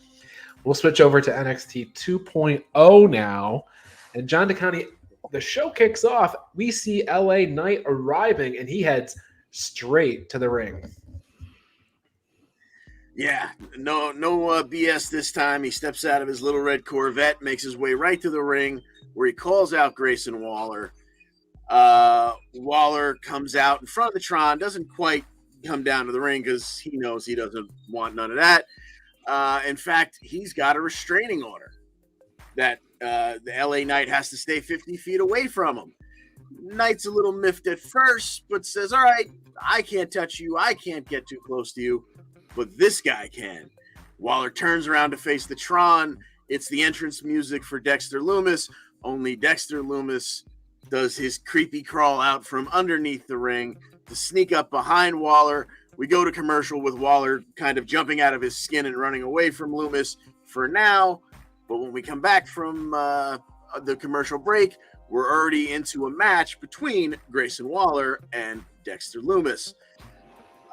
We'll switch over to NXT 2.0 now, and John DeConnie. The show kicks off. We see LA Knight arriving, and he heads straight to the ring. Yeah, no BS this time. He steps out of his little red Corvette, makes his way right to the ring, where he calls out Grayson Waller. Waller comes out in front of the Tron, doesn't quite come down to the ring because he knows he doesn't want none of that. In fact, he's got a restraining order that the LA Knight has to stay 50 feet away from him. Knight's a little miffed at first, but says, all right, I can't touch you. I can't get too close to you, but this guy can. Waller turns around to face the Tron. It's the entrance music for Dexter Lumis, only Dexter Lumis does his creepy crawl out from underneath the ring to sneak up behind Waller. We go to commercial with Waller kind of jumping out of his skin and running away from Lumis for now. But when we come back from the commercial break, we're already into a match between Grayson Waller and Dexter Lumis.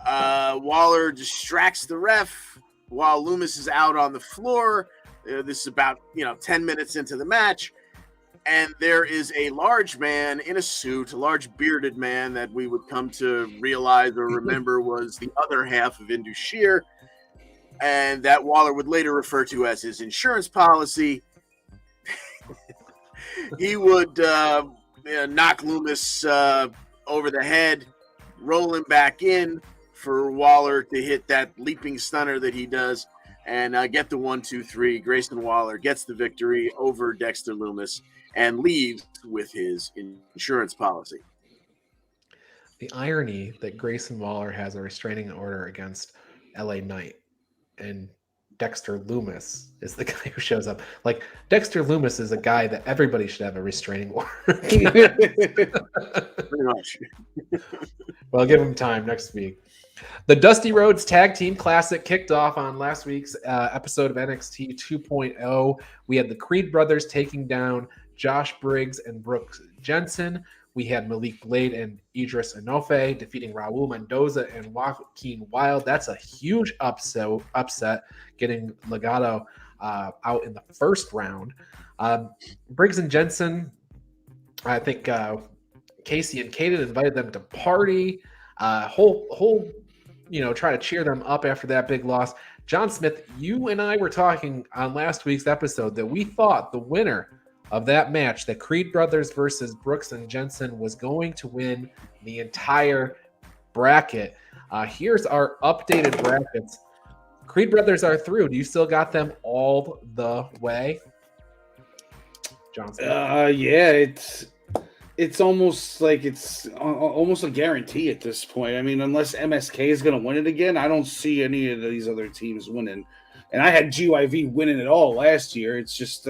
Waller distracts the ref while Lumis is out on the floor. This is about 10 minutes into the match. And there is a large man in a suit, a large bearded man that we would come to realize or remember was the other half of Indus Sher, and that Waller would later refer to as his insurance policy. He would knock Lumis over the head, roll him back in for Waller to hit that leaping stunner that he does, and get the 1, 2, 3. Grayson Waller gets the victory over Dexter Lumis and leaves with his insurance policy. The irony that Grayson Waller has a restraining order against LA Knight and Dexter Lumis is the guy who shows up. Like, Dexter Lumis is a guy that everybody should have a restraining order. Pretty much. Well, give him time next week. The Dusty Rhodes Tag Team Classic kicked off on last week's episode of NXT 2.0. We had the Creed brothers taking down Josh Briggs and Brooks Jensen. We had Malik Blade and Idris Enofe defeating Raul Mendoza and Joaquin Wilde. That's a huge upset, getting Legado out in the first round. Briggs and Jensen, I think Casey and Kaden invited them to party. Try to cheer them up after that big loss. John Smith, you and I were talking on last week's episode that we thought the winner of that match, the Creed brothers versus Brooks and Jensen, was going to win the entire bracket. Here's our updated brackets. Creed brothers are through. Do you still got them all the way, John Smith? Yeah, it's almost like it's almost a guarantee at this point. I mean, unless MSK is going to win it again, I don't see any of these other teams winning. And I had GYV winning it all last year. It's just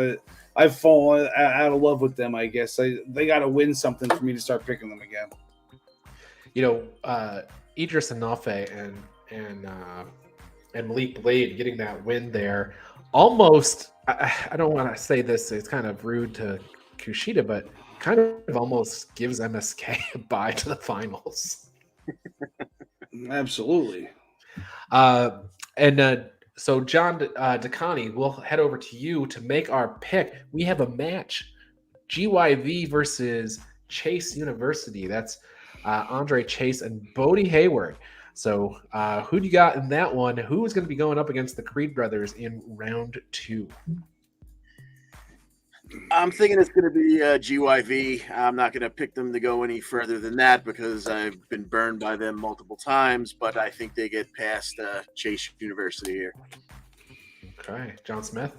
I've fallen out of love with them, I guess. They got to win something for me to start picking them again. Idris Enofe and Malik Blade getting that win there almost, I don't want to say this, it's kind of rude to Kushida, but kind of almost gives MSK a bye to the finals. Absolutely. So John DeConnie, we'll head over to you to make our pick. We have a match, GYV versus Chase University. That's Andre Chase and Bodie Hayward. So who do you got in that one? Who is going to be going up against the Creed brothers in round 2? I'm thinking it's going to be GYV. I'm not going to pick them to go any further than that because I've been burned by them multiple times, but I think they get past Chase University here. Okay. John Smith?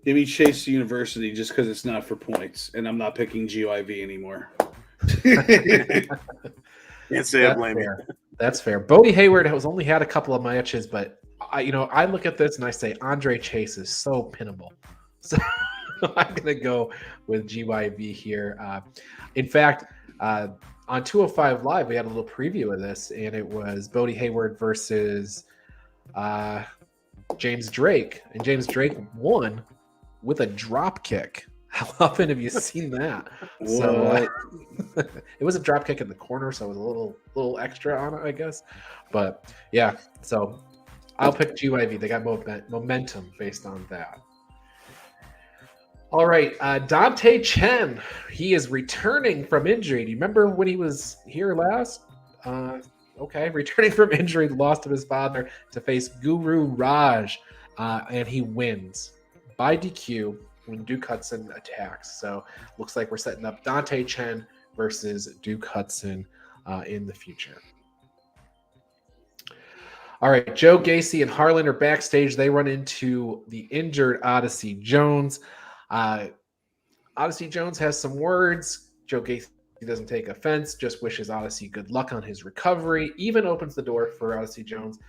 Give me Chase University just because it's not for points, and I'm not picking GYV anymore. Can't say I blame you. That's fair. Bodie Hayward has only had a couple of matches, but I look at this and I say Andre Chase is so pinnable. So I'm going to go with GYV here. In fact, on 205 Live, we had a little preview of this, and it was Bodie Hayward versus James Drake. And James Drake won with a drop kick. How often have you seen that? So it was a drop kick in the corner, so it was a little extra on it, I guess. But yeah, so I'll pick GYV. They got momentum based on that. All right, Dante Chen. He is returning from injury. Do you remember when he was here last? Okay, returning from injury, lost to his father to face Guru Raj, and he wins by DQ when Duke Hudson attacks. So looks like we're setting up Dante Chen versus Duke Hudson in the future. All right, Joe Gacy and Harlan are backstage. They run into the injured Odyssey Jones. Odyssey Jones has some words. Joe Gacy doesn't take offense, just wishes Odyssey good luck on his recovery, even opens the door for Odyssey Jones.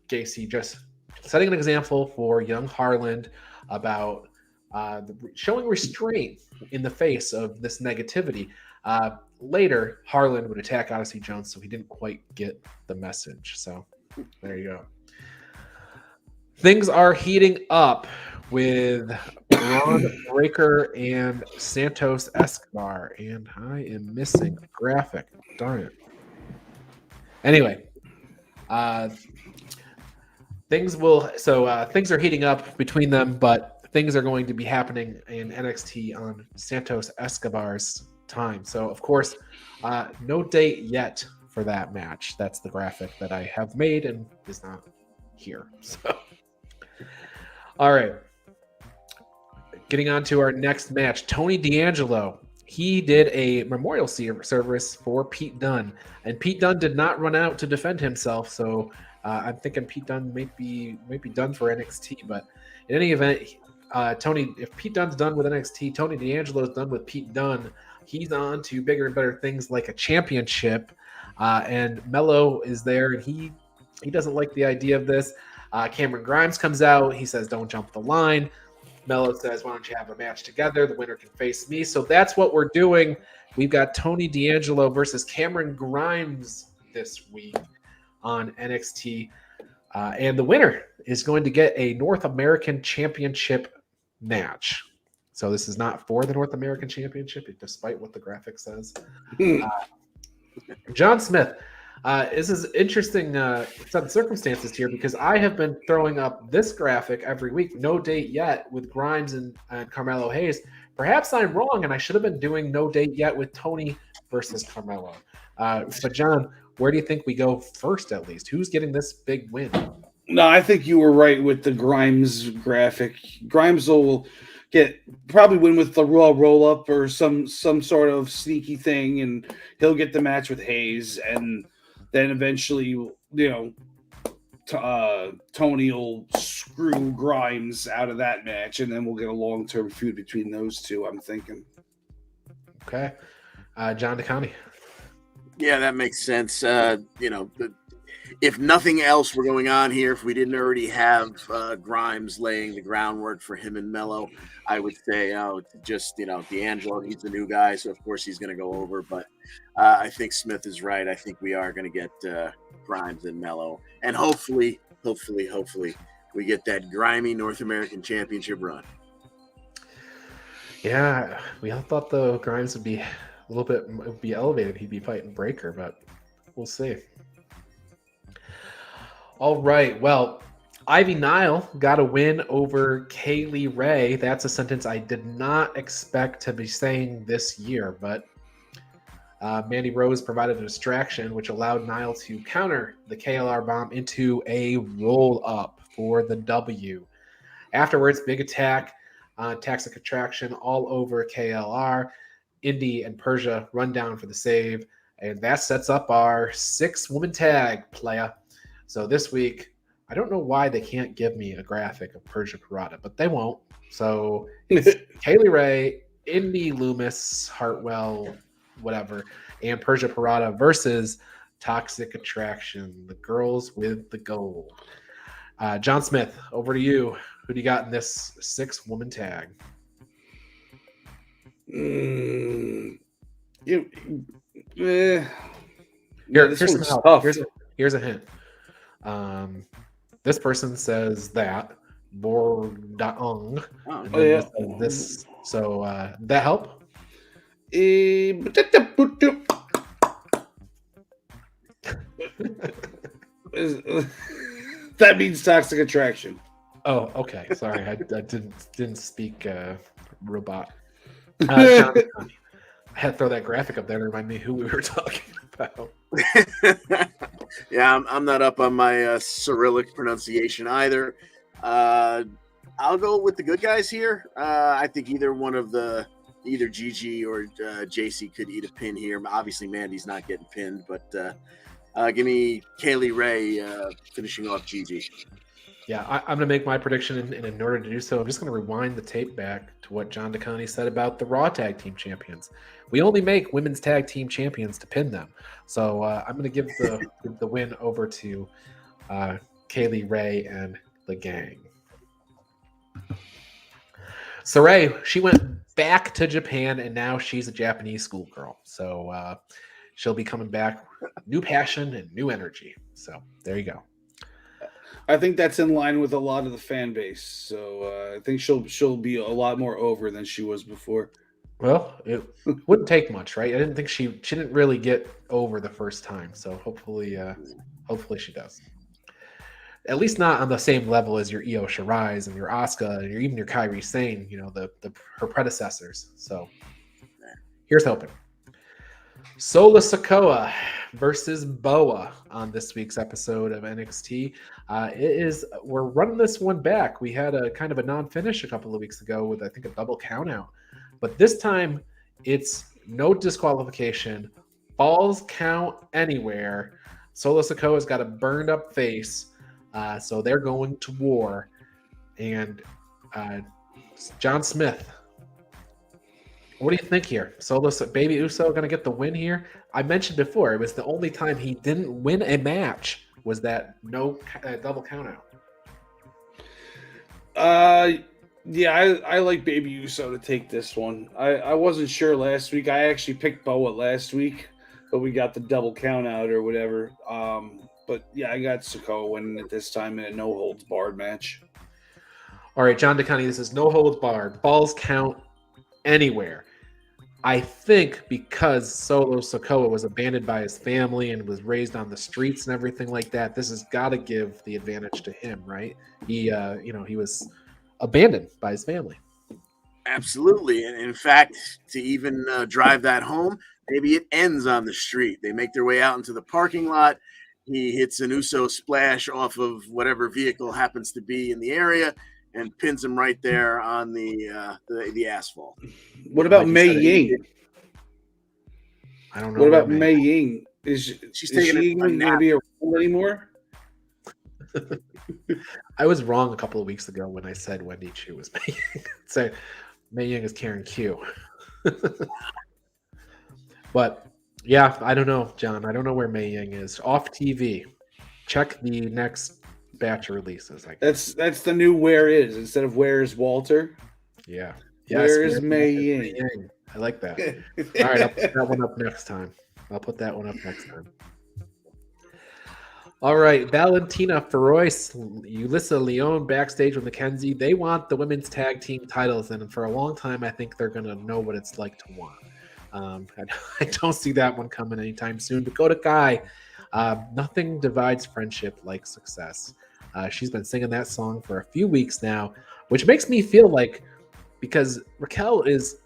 Gacy just setting an example for young Harlan about showing restraint in the face of this negativity. Later, Harlan would attack Odyssey Jones, so he didn't quite get the message. So there you go. Things are heating up with Braun Breaker and Santos Escobar, and I am missing a graphic. Darn it. Anyway, things are heating up between them, but things are going to be happening in NXT on Santos Escobar's time. So, of course, no date yet for that match. That's the graphic that I have made and is not here. So, all right. Getting on to our next match, Tony D'Angelo. He did a memorial service for Pete Dunne, and Pete Dunne did not run out to defend himself. So I'm thinking Pete Dunne might be done for NXT. But in any event, if Pete Dunne's done with NXT, Tony D'Angelo's done with Pete Dunne. He's on to bigger and better things like a championship. And Mello is there, and he doesn't like the idea of this. Cameron Grimes comes out. He says, "Don't jump the line." Mello says, "Why don't you have a match together? The winner can face me." So that's what we're doing. We've got Tony D'Angelo versus Cameron Grimes this week on NXT. And the winner is going to get a North American Championship match. So this is not for the North American Championship, despite what the graphic says. John Smith. This is interesting set of circumstances here because I have been throwing up this graphic every week, no date yet, with Grimes and Carmelo Hayes. Perhaps I'm wrong, and I should have been doing no date yet with Tony versus Carmelo. But John, where do you think we go first, at least? Who's getting this big win? No, I think you were right with the Grimes graphic. Grimes will probably win with the Raw roll-up or some sort of sneaky thing, and he'll get the match with Hayes, and then eventually, Tony will screw Grimes out of that match, and then we'll get a long-term feud between those two, I'm thinking. Okay. John DeConnie. Yeah, that makes sense. If nothing else were going on here, if we didn't already have Grimes laying the groundwork for him and Mello, I would say, D'Angelo, he's the new guy, so of course he's going to go over. But I think Smith is right. I think we are going to get Grimes and Mello. And hopefully, we get that grimy North American Championship run. Yeah, we all thought the Grimes would be a little bit elevated. He'd be fighting Breaker, but we'll see. All right. Well, Ivy Nile got a win over Kaylee Ray. That's a sentence I did not expect to be saying this year, but Mandy Rose provided a distraction, which allowed Nile to counter the KLR bomb into a roll-up for the W. Afterwards, big attack, toxic attraction all over KLR. Indy and Persia run down for the save, and that sets up our 6-woman tag playa. So this week, I don't know why they can't give me a graphic of Persia Parada, but they won't. So it's Kaylee Ray, Indy Loomis, Hartwell, whatever, and Persia Parada versus Toxic Attraction, the girls with the gold. John Smith, over to you. Who do you got in this 6-woman tag? Here's some help. Here's a hint. This person says that Bordaong, and then this So that help? That means toxic attraction. Oh, okay. Sorry, I didn't speak robot. John, I had to throw that graphic up there to remind me who we were talking about. Yeah, I'm not up on my Cyrillic pronunciation either. I'll go with the good guys here. I think either Gigi or JC could eat a pin here. Obviously, Mandy's not getting pinned, but give me Kaylee Ray finishing off Gigi. Yeah, I'm going to make my prediction, and in order to do so, I'm just going to rewind the tape back to what John DeConnie said about the Raw Tag Team Champions. We only make women's tag team champions to pin them. So I'm going to give the win over to Kaylee Ray and the gang. Saray, she went back to Japan, and now she's a Japanese schoolgirl. So she'll be coming back, new passion and new energy. So there you go. I think that's in line with a lot of the fan base. So I think she'll be a lot more over than she was before. Well, it wouldn't take much, right? I didn't think she didn't really get over the first time. So hopefully she does. At least not on the same level as your Io Shirai and your Asuka and even your Kairi Sane, her predecessors. So here's hoping. Sola Sikoa versus Boa on this week's episode of NXT. We're running this one back. We had a kind of a non-finish a couple of weeks ago with, I think, a double count out. But this time it's no disqualification. Falls count anywhere. Sola Sikoa's got a burned up face. So they're going to war. And John Smith, what do you think here? Baby Uso going to get the win here? I mentioned before, it was the only time he didn't win a match was that no double countout. Yeah, I like Baby Uso to take this one. I wasn't sure last week. I actually picked Boa last week, but we got the double countout or whatever. But yeah, I got Sikoa winning it this time in a no holds barred match. All right, John DeConnie, this is no holds barred. Falls count anywhere. I think because Solo Sikoa was abandoned by his family and was raised on the streets and everything like that, this has got to give the advantage to him, right? He was abandoned by his family. Absolutely. And in fact, to even drive that home, maybe it ends on the street. They make their way out into the parking lot. He hits an Uso splash off of whatever vehicle happens to be in the area and pins him right there on the asphalt. What about Mei Ying? I don't know. What about Mei Ying? Is she taking even going to be around anymore? I was wrong a couple of weeks ago when I said Wendy Chu was Mei Ying. So Mei Ying is Karen Q. But yeah, I don't know, John. I don't know where Mei Ying is. Off TV. Check the next batch of releases. That's the new Where Is instead of Where Is Walter. Yeah. Yes, Where is Mei Ying? I like that. All right, I'll put that one up next time. All right, Valentina Feroz, Yulissa Leon backstage with Mackenzie. They want the women's tag team titles, and for a long time, I think they're going to know what it's like to want. I don't see that one coming anytime soon. Dakota Kai, nothing divides friendship like success. She's been singing that song for a few weeks now, which makes me feel like because Raquel is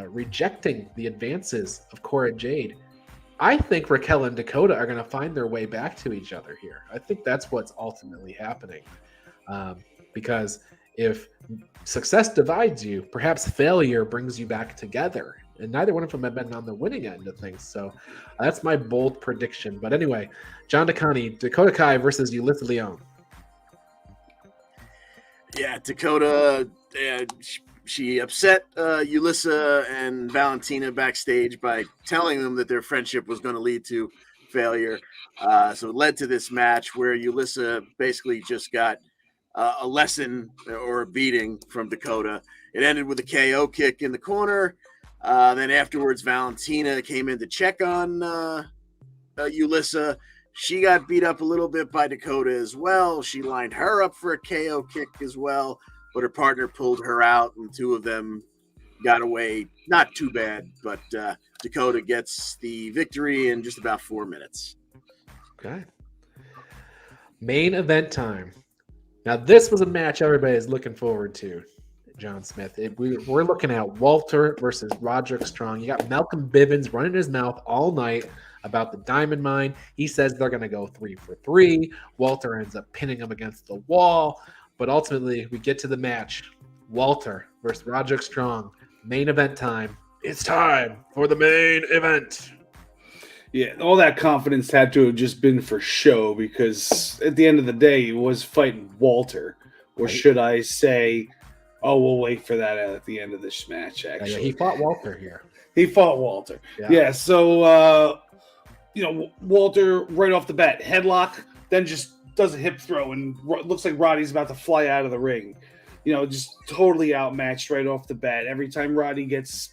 rejecting the advances of Cora Jade, I think Raquel and Dakota are going to find their way back to each other here. I think that's what's ultimately happening. Because if success divides you, perhaps failure brings you back together. And neither one of them have been on the winning end of things. So that's my bold prediction. But anyway, John DeConnie, Dakota Kai versus Yulissa Leon. Yeah, Dakota, she upset Yulissa and Valentina backstage by telling them that their friendship was going to lead to failure. So it led to this match where Yulissa basically just got a lesson or a beating from Dakota. It ended with a KO kick in the corner. Then afterwards, Valentina came in to check on Yulissa. She got beat up a little bit by Dakota as well. She lined her up for a KO kick as well. but her partner pulled her out, and two of them got away. Not too bad, but Dakota gets the victory in just about 4 minutes. Okay. Main event time. Now, this was a match everybody is looking forward to, John Smith. We're looking at Walter versus Roderick Strong. You got Malcolm Bivens running his mouth all night about the Diamond Mine. He says they're going to go 3 for 3. Walter ends up pinning him against the wall. But ultimately, we get to the match. Walter versus Roderick Strong. Main event time. It's time for the main event. Yeah, all that confidence had to have just been for show, because at the end of the day, he was fighting Walter. Or should I say, we'll wait for that at the end of this match, actually. Yeah, he fought Walter here. He fought Walter. Yeah, so, Walter, right off the bat, headlock, then just does a hip throw, and looks like Roddy's about to fly out of the ring. Just totally outmatched right off the bat. Every time Roddy gets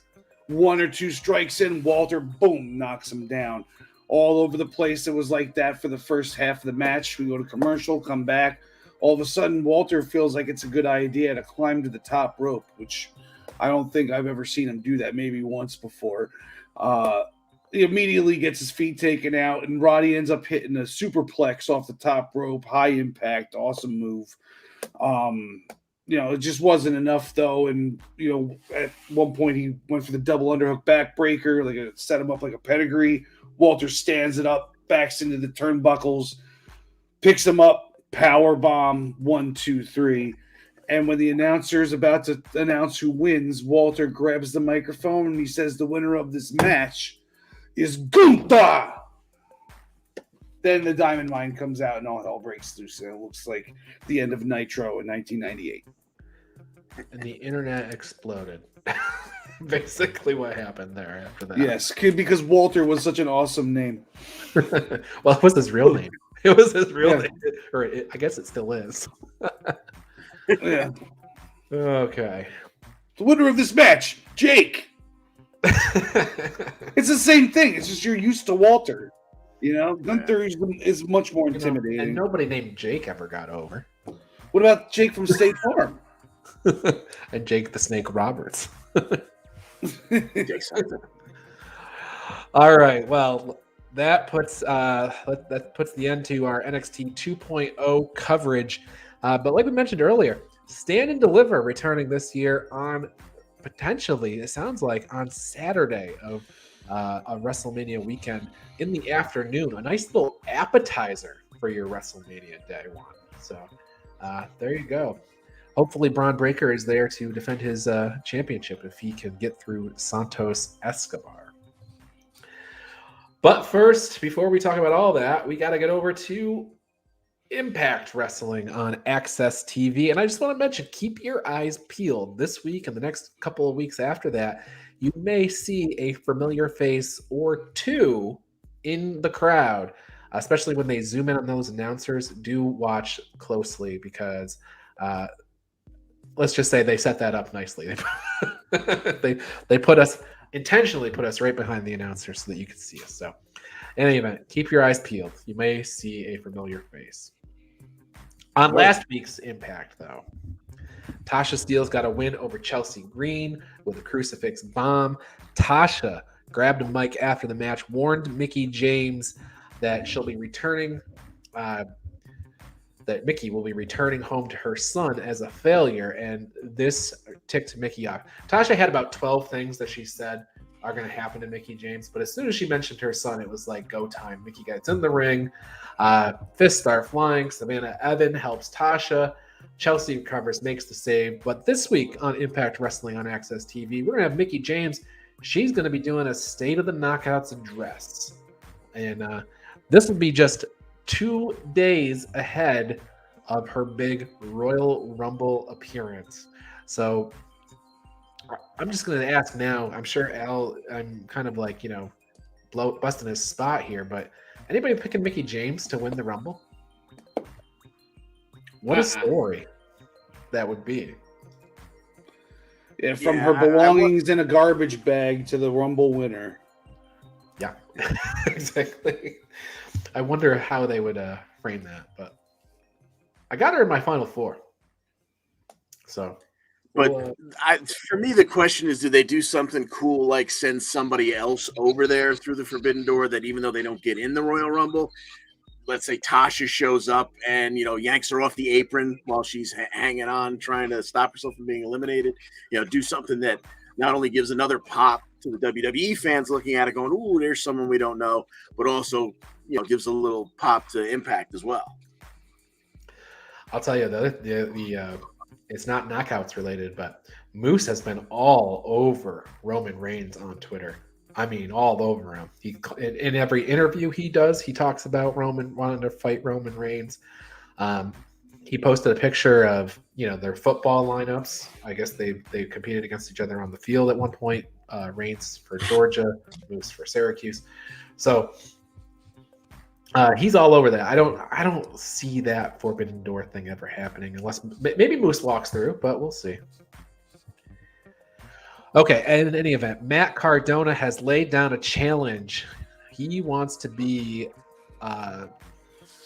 1 or 2 strikes in, Walter, boom, knocks him down. All over the place, it was like that for the first half of the match. We go to commercial, come back. All of a sudden, Walter feels like it's a good idea to climb to the top rope, which I don't think I've ever seen him do that, maybe once before. He immediately gets his feet taken out, and Roddy ends up hitting a superplex off the top rope. High impact, awesome move. It just wasn't enough, though. And, at one point he went for the double underhook backbreaker, set him up like a pedigree. Walter stands it up, backs into the turnbuckles, picks him up, power bomb, 1, 2, 3. And when the announcer is about to announce who wins, Walter grabs the microphone and he says the winner of this match is Gunther. Then the Diamond Mine comes out and all hell breaks loose. And it looks like the end of Nitro in 1998. And the internet exploded. Basically what happened there after that. Yes, because Walter was such an awesome name. Well, it was his real name. It was his real name. I guess it still is. Yeah. Okay. The winner of this match, Jake. It's the same thing. It's just you're used to Walter. Gunther is much more intimidating. And nobody named Jake ever got over. What about Jake from State Farm? And Jake the Snake Roberts. All right. Well, that puts the end to our NXT 2.0 coverage. But like we mentioned earlier, Stand and Deliver returning this year on potentially, it sounds like, on Saturday of a WrestleMania weekend in the afternoon. A nice little appetizer for your WrestleMania day one. So there you go. Hopefully Braun Breaker is there to defend his championship if he can get through Santos Escobar. But first, before we talk about all that, we got to get over to Impact Wrestling on Access TV. And I just want to mention, keep your eyes peeled this week and the next couple of weeks after that. You may see a familiar face or two in the crowd, especially when they zoom in on those announcers. Do watch closely because let's just say they set that up nicely. They intentionally put us right behind the announcer so that you can see us. So in any event, keep your eyes peeled. You may see a familiar face. On last week's Impact, though, Tasha Steelz got a win over Chelsea Green with a crucifix bomb. Tasha grabbed a mic after the match, warned Mickie James that she'll be returning, that Mickie will be returning home to her son as a failure, and this ticked Mickie off. Tasha had about 12 things that she said are going to happen to Mickie James, but as soon as she mentioned her son, it was like go time. Mickie gets in the ring, fists start flying. Savannah Evan helps Tasha. Chelsea recovers, makes the save. But this week on Impact Wrestling on Access TV, we're going to have Mickie James. She's going to be doing a State of the Knockouts address, and this will be just 2 days ahead of her big Royal Rumble appearance. So I'm just going to ask now. I'm sure I'm kind of like, busting his spot here, but anybody picking Mickie James to win the Rumble? What a story that would be. Yeah, from her belongings in a garbage bag to the Rumble winner. Yeah, exactly. I wonder how they would frame that, but I got her in my final four. So, But well, for me, the question is, do they do something cool like send somebody else over there through the Forbidden Door that even though they don't get in the Royal Rumble, let's say Tasha shows up and, yanks her off the apron while she's hanging on, trying to stop herself from being eliminated, do something that not only gives another pop to the WWE fans looking at it going, ooh, there's someone we don't know, but also, gives a little pop to Impact as well. I'll tell you the it's not knockouts related, but Moose has been all over Roman Reigns on Twitter. I mean, all over him. In every interview he does, he talks about Roman wanting to fight Roman Reigns. He posted a picture of their football lineups. I guess they competed against each other on the field at one point. Reigns for Georgia, Moose for Syracuse. So he's all over that. I don't see that Forbidden Door thing ever happening unless maybe Moose walks through, but we'll see. Okay, and in any event, Matt Cardona has laid down a challenge. He wants to be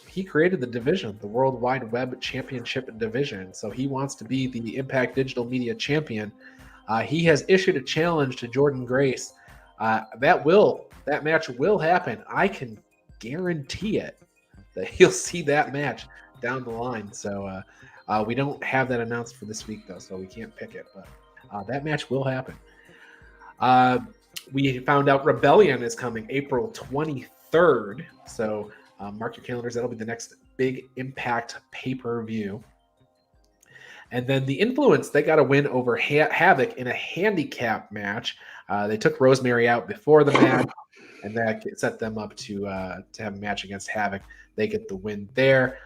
he created the division, the World Wide Web Championship division. So he wants to be the Impact Digital Media Champion. He has issued a challenge to Jordan Grace. That match will happen. I can guarantee it that you'll see that match down the line. So we don't have that announced for this week though, so we can't pick it, but that match will happen. We found out Rebellion is coming April 23rd, so mark your calendars. That'll be the next big Impact pay-per-view. And then the Influence, they got a win over Havoc in a handicap match. They took Rosemary out before the match, and that set them up to have a match against Havoc. They get the win there.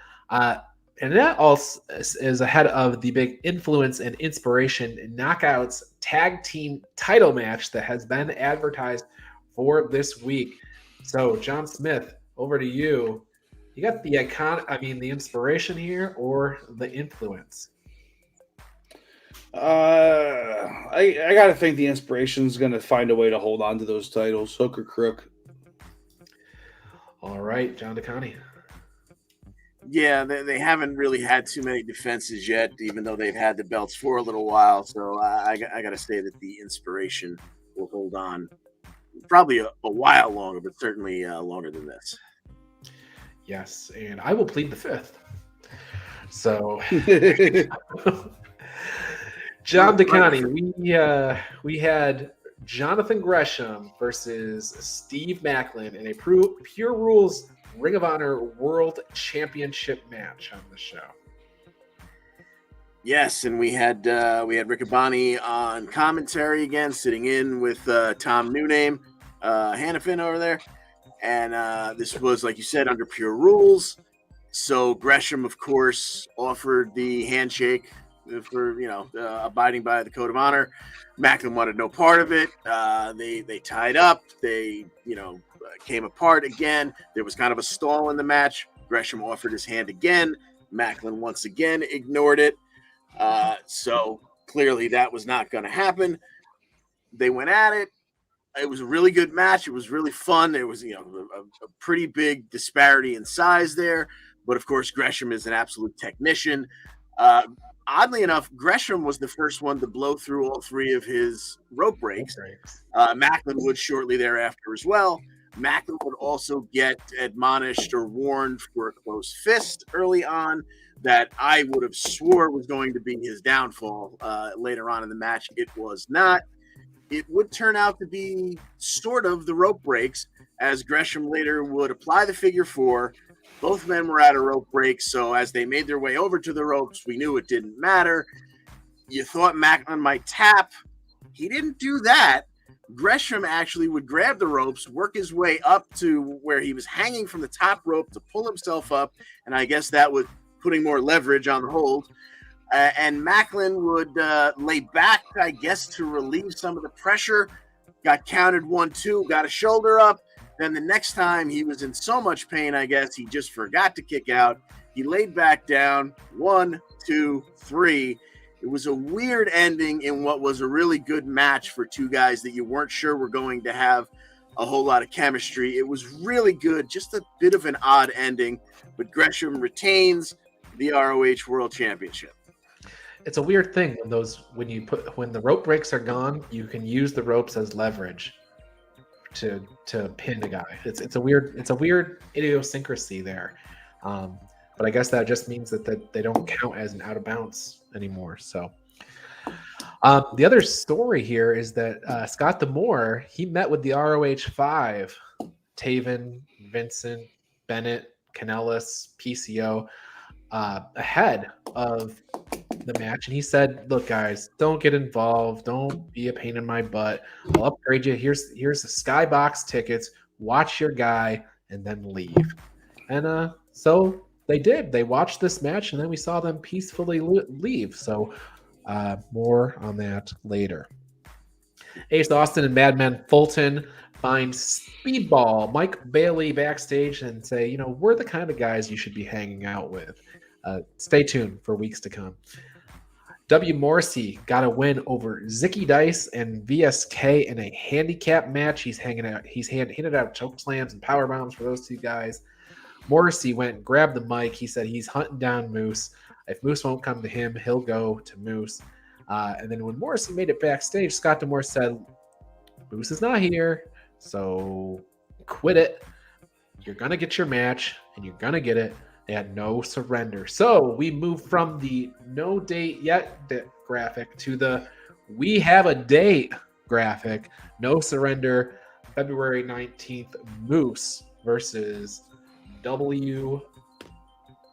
And that also is ahead of the big Influence and Inspiration Knockouts tag team title match that has been advertised for this week. So, John Smith, over to you. You got the the Inspiration here or the Influence? I got to think the Inspiration's going to find a way to hold on to those titles, hook or crook. All right, John DeConnie. Yeah, they haven't really had too many defenses yet, even though they've had the belts for a little while. So I got to say that the Inspiration will hold on probably a while longer, but certainly longer than this. Yes, and I will plead the fifth. So, John DeConnie, we had Jonathan Gresham versus Steve Maclin in a Pure Rules Ring of Honor World Championship match on the show. Yes, and we had Riccaboni on commentary again, sitting in with Tom New Name, Hannafin over there, and this was, like you said, under Pure Rules. So Gresham, of course, offered the handshake for abiding by the code of honor. Maclin wanted no part of it. They tied up. They came apart again. There was kind of a stall in the match. Gresham offered his hand again. Maclin once again ignored it. So clearly that was not going to happen. They went at it. It was a really good match. It was really fun. There was a pretty big disparity in size there. But of course, Gresham is an absolute technician. Oddly enough, Gresham was the first one to blow through all three of his rope breaks. Maclin would shortly thereafter as well. Maclin would also get admonished or warned for a closed fist early on that I would have swore was going to be his downfall later on in the match. It was not. It would turn out to be sort of the rope breaks, as Gresham later would apply the figure four. Both men were at a rope break, so as they made their way over to the ropes, we knew it didn't matter. You thought Maclin might tap. He didn't do that. Gresham actually would grab the ropes, work his way up to where he was hanging from the top rope to pull himself up, and I guess that was putting more leverage on the hold. And Maclin would lay back, I guess, to relieve some of the pressure. Got counted 1-2, got a shoulder up. Then the next time he was in so much pain, I guess, he just forgot to kick out. He laid back down, 1, 2, 3. It was a weird ending in what was a really good match for two guys that you weren't sure were going to have a whole lot of chemistry. It was really good, just a bit of an odd ending, but Gresham retains the ROH World Championship. it's a weird thing when the rope breaks are gone, you can use the ropes as leverage to pin a guy. It's a weird idiosyncrasy there. But I guess that just means that they don't count as an out of bounds anymore. So the other story here is that Scott D'Amore, he met with the ROH 5, Taven, Vincent, Bennett, Kanellis, PCO, ahead of the match, and he said, "Look, guys, don't get involved. Don't be a pain in my butt. I'll upgrade you. Here's the skybox tickets. Watch your guy, and then leave." And so they did. They watched this match, and then we saw them peacefully leave. So more on that later. Ace Austin and Madman Fulton find Speedball Mike Bailey backstage and say, we're the kind of guys you should be hanging out with. Stay tuned for weeks to come. W. Morrissey got a win over Zicky Dice and VSK in a handicap match. He's handed out choke slams and power bombs for those two guys. Morrissey went and grabbed the mic. He said he's hunting down Moose. If Moose won't come to him, he'll go to Moose. And then when Morrissey made it backstage, Scott D'Amore said, "Moose is not here, so quit it. You're going to get your match, and you're going to get it. They had no surrender." So we moved from the no date yet graphic to the we have a date graphic. No surrender, February 19th, Moose versus W.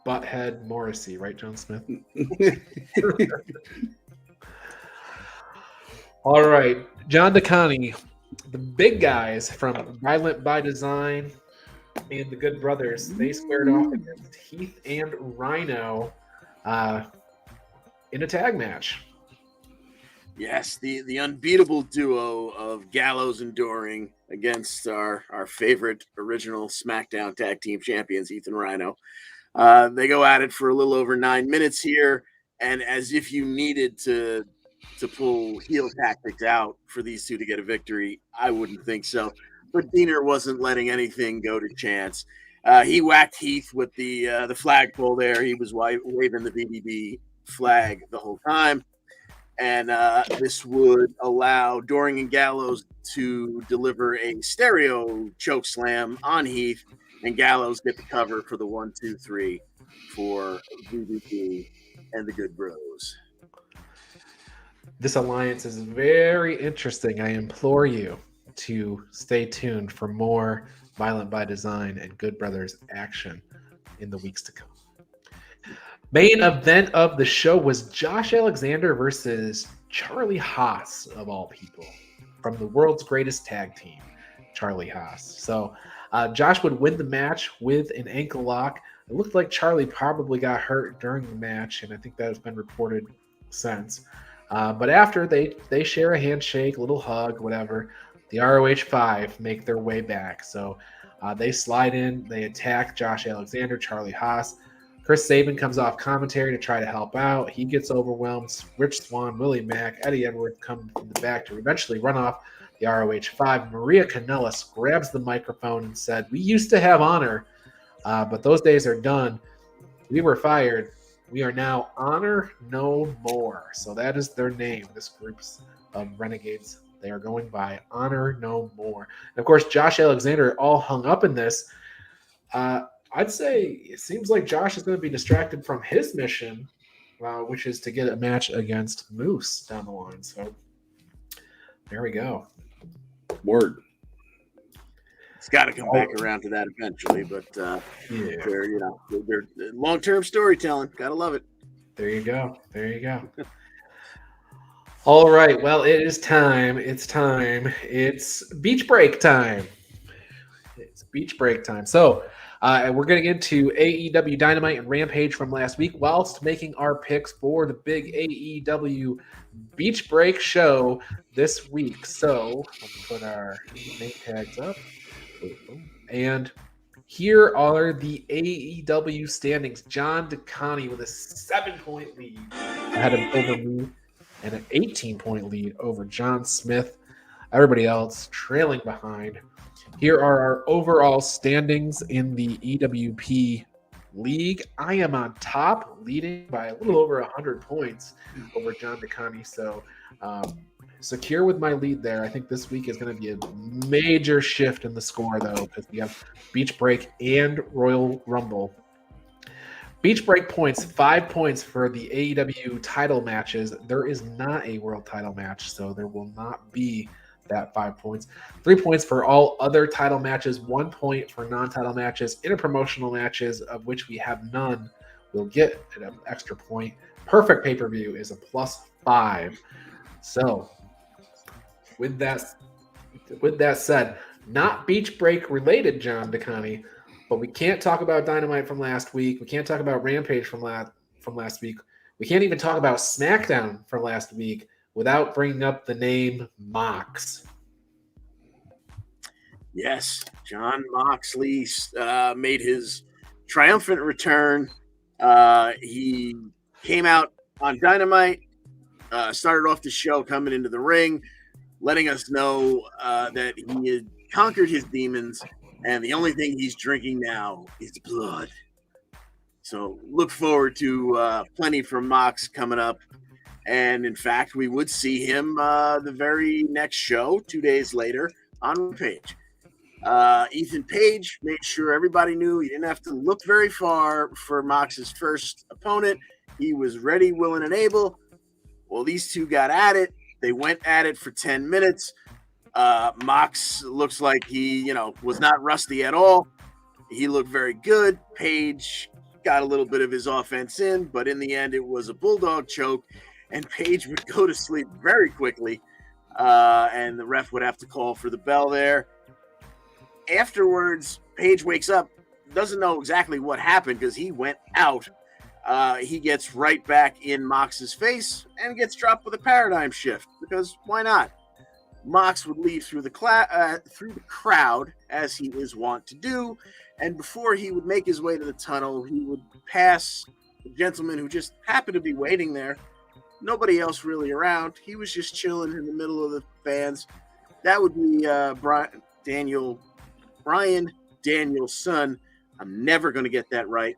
Butthead Morrissey. Right, John Smith? All right. John DeConnie, the big guys from Violent by Design and the Good Brothers, they squared off against Heath and Rhino in a tag match. Yes, the unbeatable duo of Gallows and Doring against our favorite original SmackDown Tag Team Champions, Heath and Rhino. They go at it for a little over 9 minutes here, and as if you needed to pull heel tactics out for these two to get a victory, I wouldn't think so. But Diener wasn't letting anything go to chance. He whacked Heath with the flagpole there. He was waving the BDB flag the whole time. And this would allow Doring and Gallows to deliver a stereo choke slam on Heath, and Gallows get the cover for the 1, 2, 3 for BDB and the Good Bros. This alliance is very interesting. I implore you to stay tuned for more Violent by Design and Good Brothers action in the weeks to come. Main event of the show was Josh Alexander versus Charlie Haas, of all people, from the world's greatest tag team, Charlie Haas. So Josh would win the match with an ankle lock. It looked like Charlie probably got hurt during the match, and I think that has been reported since. But after they share a handshake, a little hug, whatever, the ROH 5 make their way back. So they slide in, they attack Josh Alexander, Charlie Haas. Chris Sabin comes off commentary to try to help out. He gets overwhelmed. Rich Swann, Willie Mack, Eddie Edwards come from the back to eventually run off the ROH 5. Maria Kanellis grabs the microphone and said, "We used to have honor, but those days are done. We were fired. We are now Honor No More." So that is their name, this group of renegades. They are going by Honor No More. And of course, Josh Alexander all hung up in this. I'd say it seems like Josh is going to be distracted from his mission, which is to get a match against Moose down the line. So there we go. Word. It's got to come back around to that eventually, but they're long-term storytelling. Gotta love it. There you go. All right. Well, it is time. It's beach break time. So we're getting into AEW Dynamite and Rampage from last week whilst making our picks for the big AEW Beach Break show this week. So let's put our name tags up. And here are the AEW standings. John DeConnie with a 7-point lead ahead of over me and an 18-point lead over John Smith. Everybody else trailing behind. Here are our overall standings in the EWP league. I am on top, leading by a little over 100 points over John DeCani. So secure with my lead there. I think this week is going to be a major shift in the score, though, because we have Beach Break and Royal Rumble. Beach Break points, 5 points for the AEW title matches. There is not a world title match, so there will not be that 5 points. 3 points for all other title matches, 1 point for non-title matches. Interpromotional matches, of which we have none, will get an extra point. Perfect pay-per-view is a +5. So, with that said, not Beach Break related, John DeCani, but we can't talk about Dynamite from last week. We can't talk about Rampage from last week. We can't even talk about SmackDown from last week without bringing up the name Mox. Yes, Jon Moxley made his triumphant return. He came out on Dynamite, started off the show coming into the ring, letting us know that he had conquered his demons, and the only thing he's drinking now is blood. So look forward to plenty from Mox coming up. And in fact, we would see him the very next show, 2 days later, on Rampage. Ethan Page made sure everybody knew he didn't have to look very far for Mox's first opponent. He was ready, willing, and able. Well, these two got at it. They went at it for 10 minutes. Mox looks like he, was not rusty at all. He looked very good. Page got a little bit of his offense in, but in the end, it was a bulldog choke, and Page would go to sleep very quickly, and the ref would have to call for the bell there. Afterwards, Page wakes up, doesn't know exactly what happened because he went out. He gets right back in Mox's face and gets dropped with a paradigm shift because why not? Mox would leave through the crowd, as he is wont to do, and before he would make his way to the tunnel, he would pass a gentleman who just happened to be waiting there. Nobody else really around. He was just chilling in the middle of the fans. That would be Brian Daniel's son. I'm never going to get that right.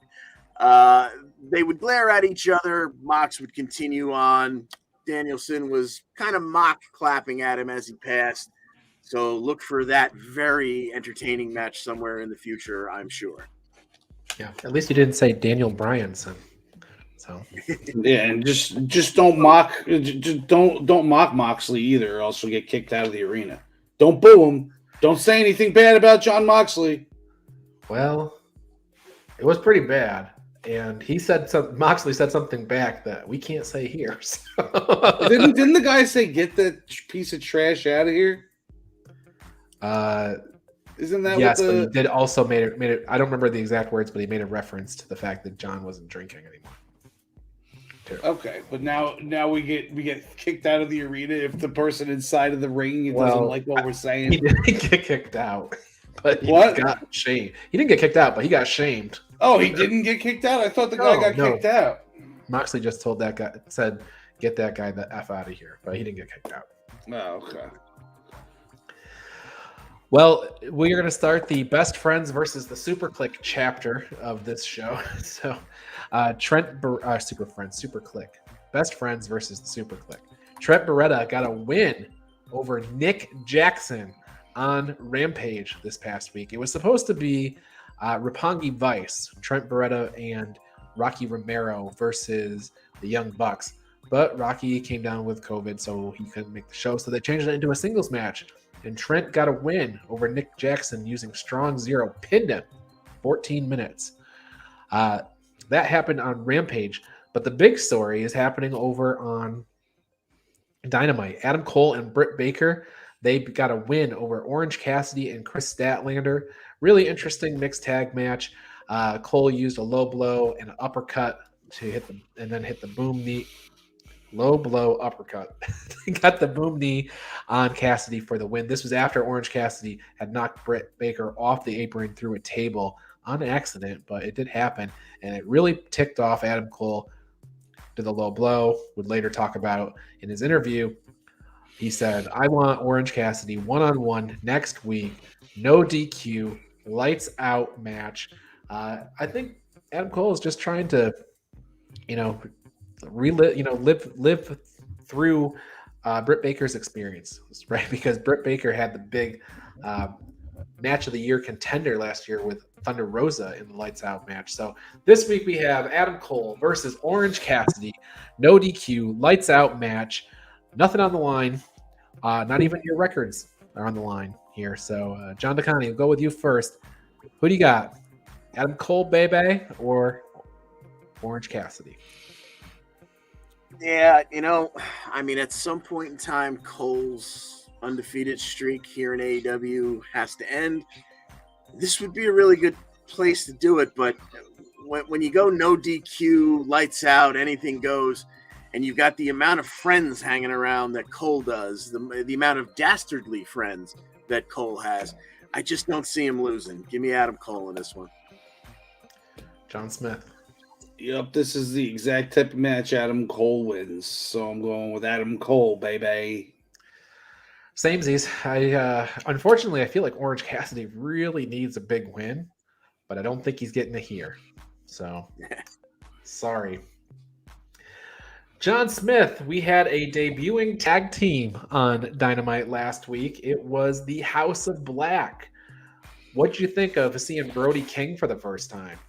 They would glare at each other. Mox would continue on. Danielson was kind of mock clapping at him as he passed. So look for that very entertaining match somewhere in the future, I'm sure. Yeah, at least you didn't say Daniel Bryanson. So yeah, and just don't mock Moxley either, or else you'll get kicked out of the arena. Don't boo him. Don't say anything bad about Jon Moxley. Well, it was pretty bad. And Moxley said something back that we can't say here. So. Didn't the guy say, "Get that piece of trash out of here"? Isn't that yes? what But he did also made it. I don't remember the exact words, but he made a reference to the fact that John wasn't drinking anymore. Too. Okay, but now we get kicked out of the arena if the person inside of the ring doesn't like what we're saying. He didn't get kicked out, but he got shamed. He didn't get kicked out, but he got shamed. Oh, he didn't get kicked out? I thought the guy got kicked out. Moxley just told that guy, said, get that guy the F out of here, but he didn't get kicked out. Oh, okay. Well, we're going to start the Best Friends versus the Super Click chapter of this show. So, Super Click. Best Friends versus the Super Click. Trent Beretta got a win over Nick Jackson on Rampage this past week. It was supposed to be Roppongi Vice, Trent Beretta and Rocky Romero versus the Young Bucks. But Rocky came down with COVID, so he couldn't make the show. So they changed it into a singles match. And Trent got a win over Nick Jackson using Strong Zero. Pinned him 14 minutes. That happened on Rampage. But the big story is happening over on Dynamite. Adam Cole and Britt Baker, they got a win over Orange Cassidy and Chris Statlander. Really interesting mixed tag match. Cole used a low blow and an uppercut to hit the boom knee. Low blow uppercut. He got the boom knee on Cassidy for the win. This was after Orange Cassidy had knocked Britt Baker off the apron through a table on accident, but it did happen, and it really ticked off Adam Cole to the low blow. Would later talk about in his interview. He said, "I want Orange Cassidy one-on-one next week. No DQ, lights out match." I think Adam Cole is just trying to, live through Britt Baker's experience, right? Because Britt Baker had the big match of the year contender last year with Thunder Rosa in the Lights Out match. So this week we have Adam Cole versus Orange Cassidy, no DQ, Lights Out match, nothing on the line, not even your records are on the line here. So John DeConnie, we'll go with you first. Who do you got? Adam Cole, baby, or Orange Cassidy? Yeah, at some point in time, Cole's undefeated streak here in AEW has to end. This would be a really good place to do it, but when you go no DQ, lights out, anything goes, and you've got the amount of friends hanging around that Cole does, the amount of dastardly friends that Cole has, I just don't see him losing. Give me Adam Cole in this one. John Smith. Yep, this is the exact type of match Adam Cole wins. So I'm going with Adam Cole, baby. Samesies. Unfortunately, I feel like Orange Cassidy really needs a big win, but I don't think he's getting it here. So, sorry. John Smith, we had a debuting tag team on Dynamite last week. It was the House of Black. What'd you think of seeing Brody King for the first time?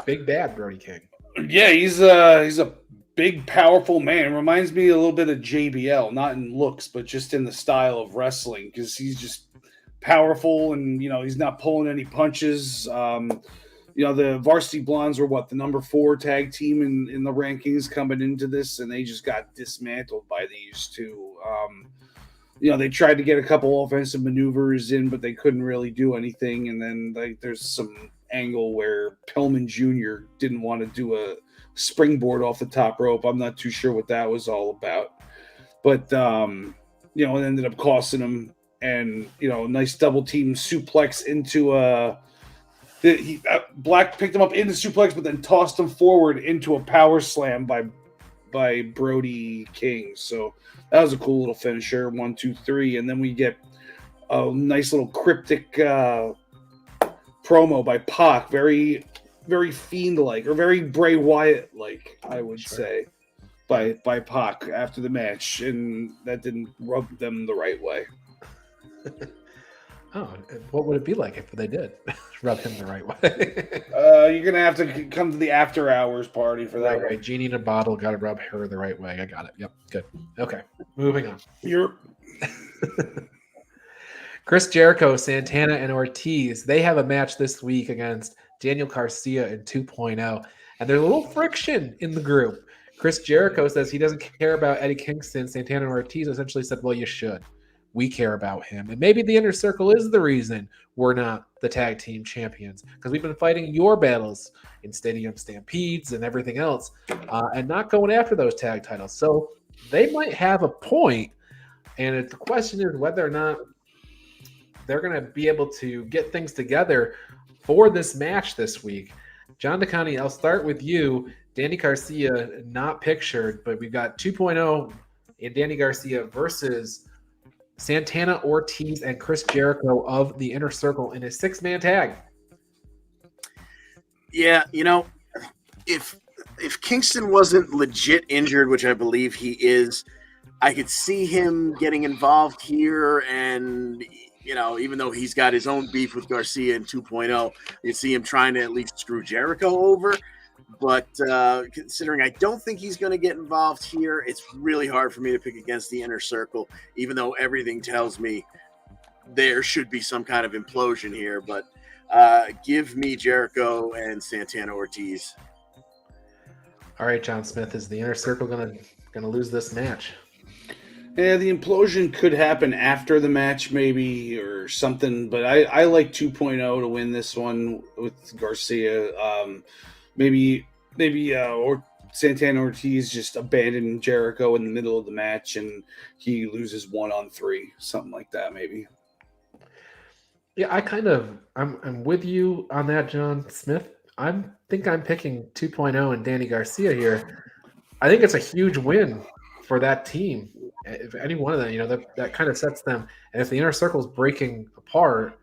Big bad Brody King. Yeah, he's a big, powerful man. Reminds me a little bit of JBL, not in looks, but just in the style of wrestling, because he's just powerful and, he's not pulling any punches. The Varsity Blondes were the number 4 tag team in the rankings coming into this, and they just got dismantled by these two. They tried to get a couple offensive maneuvers in, but they couldn't really do anything. And then there's some angle where Pillman Jr. didn't want to do a springboard off the top rope. I'm not too sure what that was all about. But, it ended up costing him. And, nice double team suplex into Black picked him up in the suplex, but then tossed him forward into a power slam by Brody King. So that was a cool little finisher. 1, 2, 3. And then we get a nice little cryptic promo by Pac, very, very Fiend-like, or very Bray Wyatt-like, I would say, by Pac after the match, and that didn't rub them the right way. Oh, what would it be like if they did rub him the right way? You're gonna have to come to the after hours party for that. Right. Genie in a bottle, got to rub her the right way. I got it. Yep, good. Okay, moving on. Chris Jericho, Santana, and Ortiz, they have a match this week against Daniel Garcia in 2.0. And there's a little friction in the group. Chris Jericho says he doesn't care about Eddie Kingston. Santana and Ortiz essentially said, well, you should. We care about him. And maybe the Inner Circle is the reason we're not the tag team champions, because we've been fighting your battles in Stadium Stampedes and everything else and not going after those tag titles. So they might have a point. And the question is whether or not they're going to be able to get things together for this match this week. John DeConnie, I'll start with you. Danny Garcia not pictured, but we've got 2.0 in Danny Garcia versus Santana, Ortiz, and Chris Jericho of the Inner Circle in a 6-man tag. Yeah, if Kingston wasn't legit injured, which I believe he is, I could see him getting involved here and even though he's got his own beef with Garcia in 2.0, you see him trying to at least screw Jericho over. But considering I don't think he's going to get involved here, it's really hard for me to pick against the Inner Circle, even though everything tells me there should be some kind of implosion here. But give me Jericho and Santana Ortiz. All right, John Smith, is the Inner Circle going to lose this match? Yeah, the implosion could happen after the match, maybe, or something. But I like 2.0 to win this one with Garcia. Maybe or Santana Ortiz just abandoned Jericho in the middle of the match, and he loses 1-on-3, something like that, maybe. Yeah, I'm with you on that, John Smith. I think I'm picking 2.0 and Danny Garcia here. I think it's a huge win for that team. If any one of them, that kind of sets them. And if the Inner Circle is breaking apart,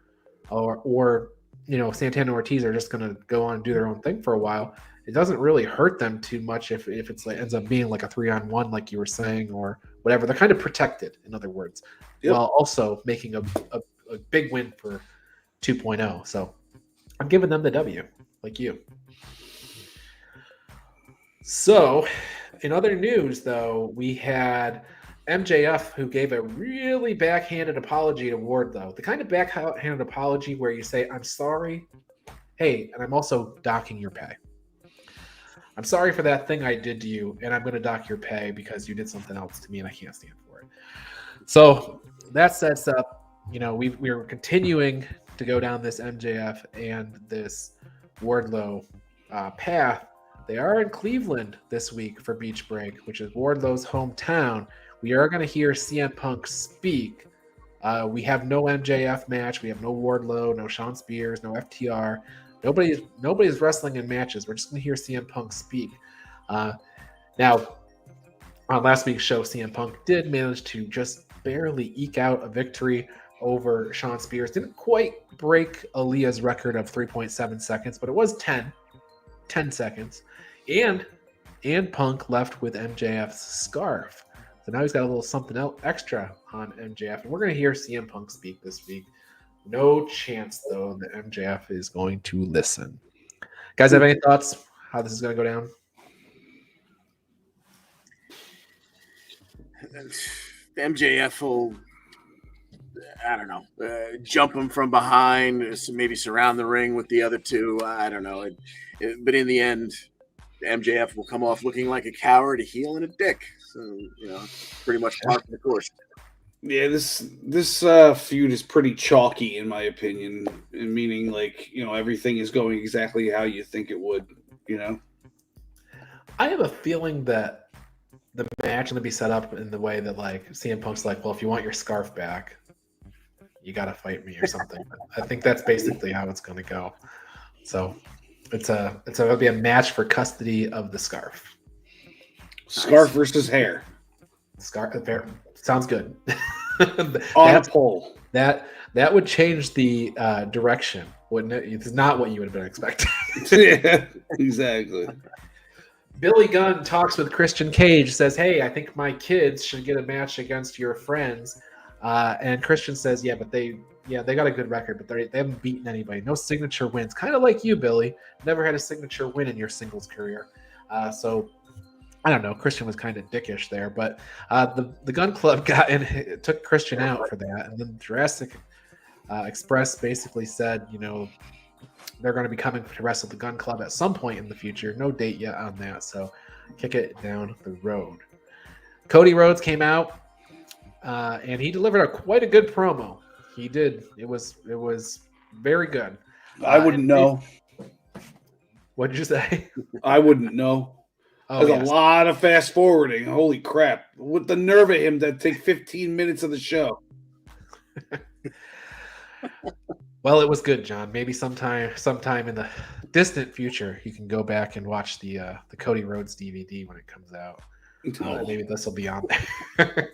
or Santana and Ortiz are just going to go on and do their own thing for a while, it doesn't really hurt them too much if it's like ends up being like a 3-on-1, like you were saying, or whatever. They're kind of protected, in other words, while also making a big win for 2.0. So I'm giving them the W, like you. So in other news, though, we had MJF, who gave a really backhanded apology to Wardlow. The kind of backhanded apology where you say, I'm sorry, hey, and I'm also docking your pay. I'm sorry for that thing I did to you, and I'm going to dock your pay because you did something else to me, and I can't stand for it. So that sets up, we're continuing to go down this MJF and this Wardlow path. They are in Cleveland this week for Beach Break, which is Wardlow's hometown. We are going to hear CM Punk speak. We have no MJF match. We have no Wardlow, no Sean Spears, no FTR. Nobody's wrestling in matches. We're just going to hear CM Punk speak. Now, on last week's show, CM Punk did manage to just barely eke out a victory over Sean Spears. Didn't quite break Aaliyah's record of 3.7 seconds, but it was 10 seconds. And Punk left with MJF's scarf. So now he's got a little something else extra on MJF. And we're going to hear CM Punk speak this week. No chance, though, that MJF is going to listen. Guys, have any thoughts how this is going to go down? MJF will, I don't know, jump him from behind, maybe surround the ring with the other two. I don't know. But in the end, MJF will come off looking like a coward, a heel, and a dick. So, pretty much par for the course. Yeah, this feud is pretty chalky in my opinion, meaning everything is going exactly how you think it would. I have a feeling that the match is going to be set up in the way that CM Punk's like, well, if you want your scarf back, you got to fight me or something. I think that's basically how it's going to go. So it's going to be a match for custody of the scarf. Scarf versus hair. Scarf sounds good. On a pole. That would change the direction, wouldn't it? It's not what you would have been expecting. Yeah, exactly. Billy Gunn talks with Christian Cage, says, hey, I think my kids should get a match against your friends. And Christian says, but they got a good record, but they haven't beaten anybody. No signature wins. Kind of like you, Billy. Never had a signature win in your singles career. So I don't know. Christian was kind of dickish there, but the Gun Club took Christian out for that. And then Jurassic Express basically said, they're going to be coming to wrestle the Gun Club at some point in the future. No date yet on that, so kick it down the road. Cody Rhodes came out, and he delivered quite a good promo. He did. It was very good. I wouldn't know. What did you say? I wouldn't know. Oh, There's a lot of fast forwarding. Holy crap. With the nerve of him to take 15 minutes of the show. Well, it was good, John. Maybe sometime in the distant future, you can go back and watch the Cody Rhodes DVD when it comes out. Maybe this will be on there.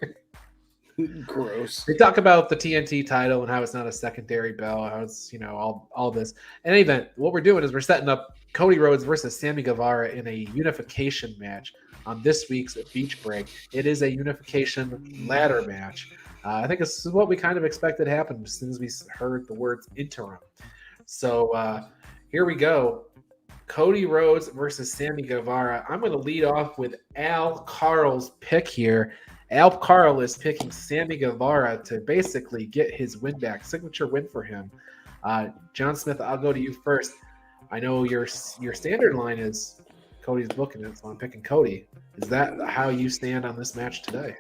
Gross. They talk about the TNT title and how it's not a secondary belt, how it's all this. In any event, what we're doing is we're setting up Cody Rhodes versus Sammy Guevara in a unification match on this week's Beach Break. It is a unification ladder match. I think this is what we kind of expected to happen as soon as we heard the words interim. So here we go. Cody Rhodes versus Sammy Guevara. I'm going to lead off with Al Karl's pick here. Al Karl is picking Sammy Guevara to basically get his win back. Signature win for him. John Smith, I'll go to you first. I know your standard line is Cody's booking it, so I'm picking Cody. Is that how you stand on this match today?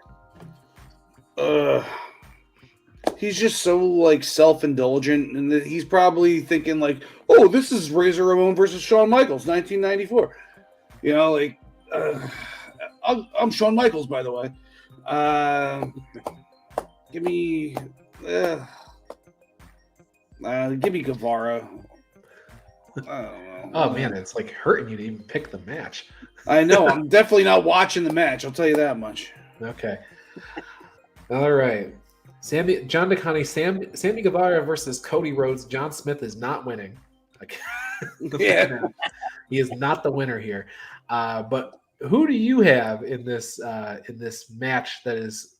He's just so self-indulgent, and he's probably thinking oh, this is Razor Ramon versus Shawn Michaels, 1994. I'm Shawn Michaels, by the way. Give me Guevara. I don't know. Oh man, it's hurting you to even pick the match. I know. I'm definitely not watching the match. I'll tell you that much. Okay. All right. Sammy Guevara versus Cody Rhodes. John Smith is not winning. Yeah. He is not the winner here. But who do you have in this match that is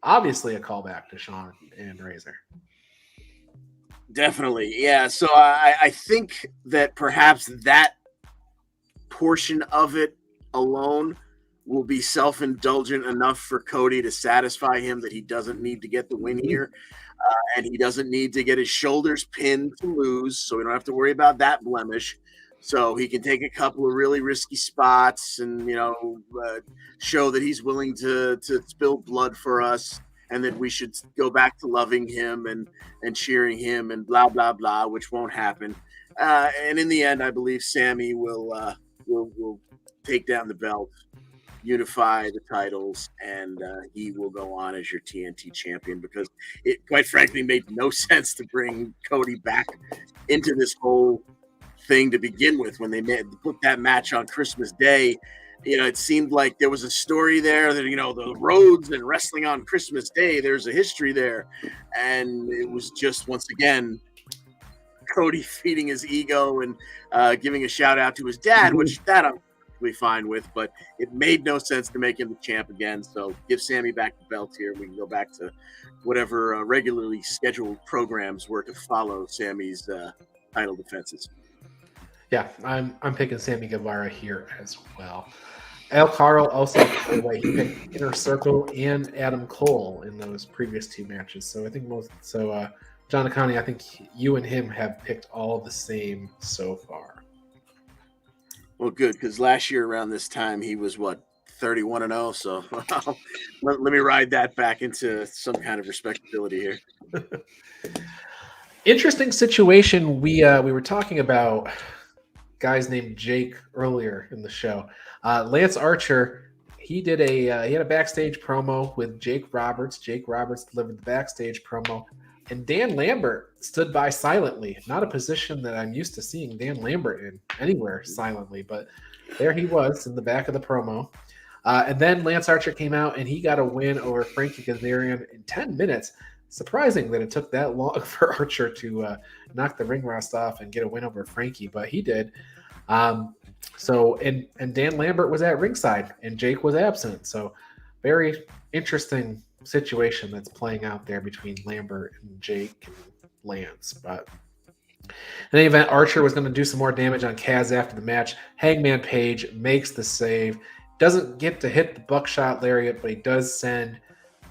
obviously a callback to Shawn and Razor? Definitely, yeah. So I think that perhaps that portion of it alone will be self-indulgent enough for Cody to satisfy him that he doesn't need to get the win here, and he doesn't need to get his shoulders pinned to lose, so we don't have to worry about that blemish. So he can take a couple of really risky spots and show that he's willing to spill blood for us, and that we should go back to loving him and cheering him and blah blah blah, which won't happen. And in the end, I believe Sammy will take down the belt, unify the titles, and he will go on as your TNT champion, because it quite frankly made no sense to bring Cody back into this whole thing to begin with. When they put that match on Christmas Day, it seemed like there was a story there that, the Rhodes and wrestling on Christmas Day, there's a history there. And it was just, once again, Cody feeding his ego and giving a shout out to his dad, which that I'm perfectly fine with, but it made no sense to make him the champ again. So give Sammy back the belt here. We can go back to whatever regularly scheduled programs were to follow Sammy's title defenses. Yeah, I'm picking Sammy Guevara here as well. Karl also, by the way, he picked Inner Circle and Adam Cole in those previous two matches. So I think John Akani, I think you and him have picked all the same so far. Well, good, because last year around this time he was 31-0. So let me ride that back into some kind of respectability here. Interesting situation. We were talking about guys named Jake earlier in the show. Lance Archer, he had a backstage promo with Jake Roberts. Jake Roberts delivered the backstage promo, and Dan Lambert stood by silently. Not a position that I'm used to seeing Dan Lambert in anywhere silently, but there he was in the back of the promo. And then Lance Archer came out and he got a win over Frankie Kazarian in 10 minutes. Surprising that it took that long for Archer to knock the ring rust off and get a win over Frankie, but he did. And Dan Lambert was at ringside and Jake was absent. So very interesting situation that's playing out there between Lambert and Jake and Lance. But in any event, Archer was going to do some more damage on Kaz after the match. Hangman Page makes the save. Doesn't get to hit the buckshot lariat, but he does send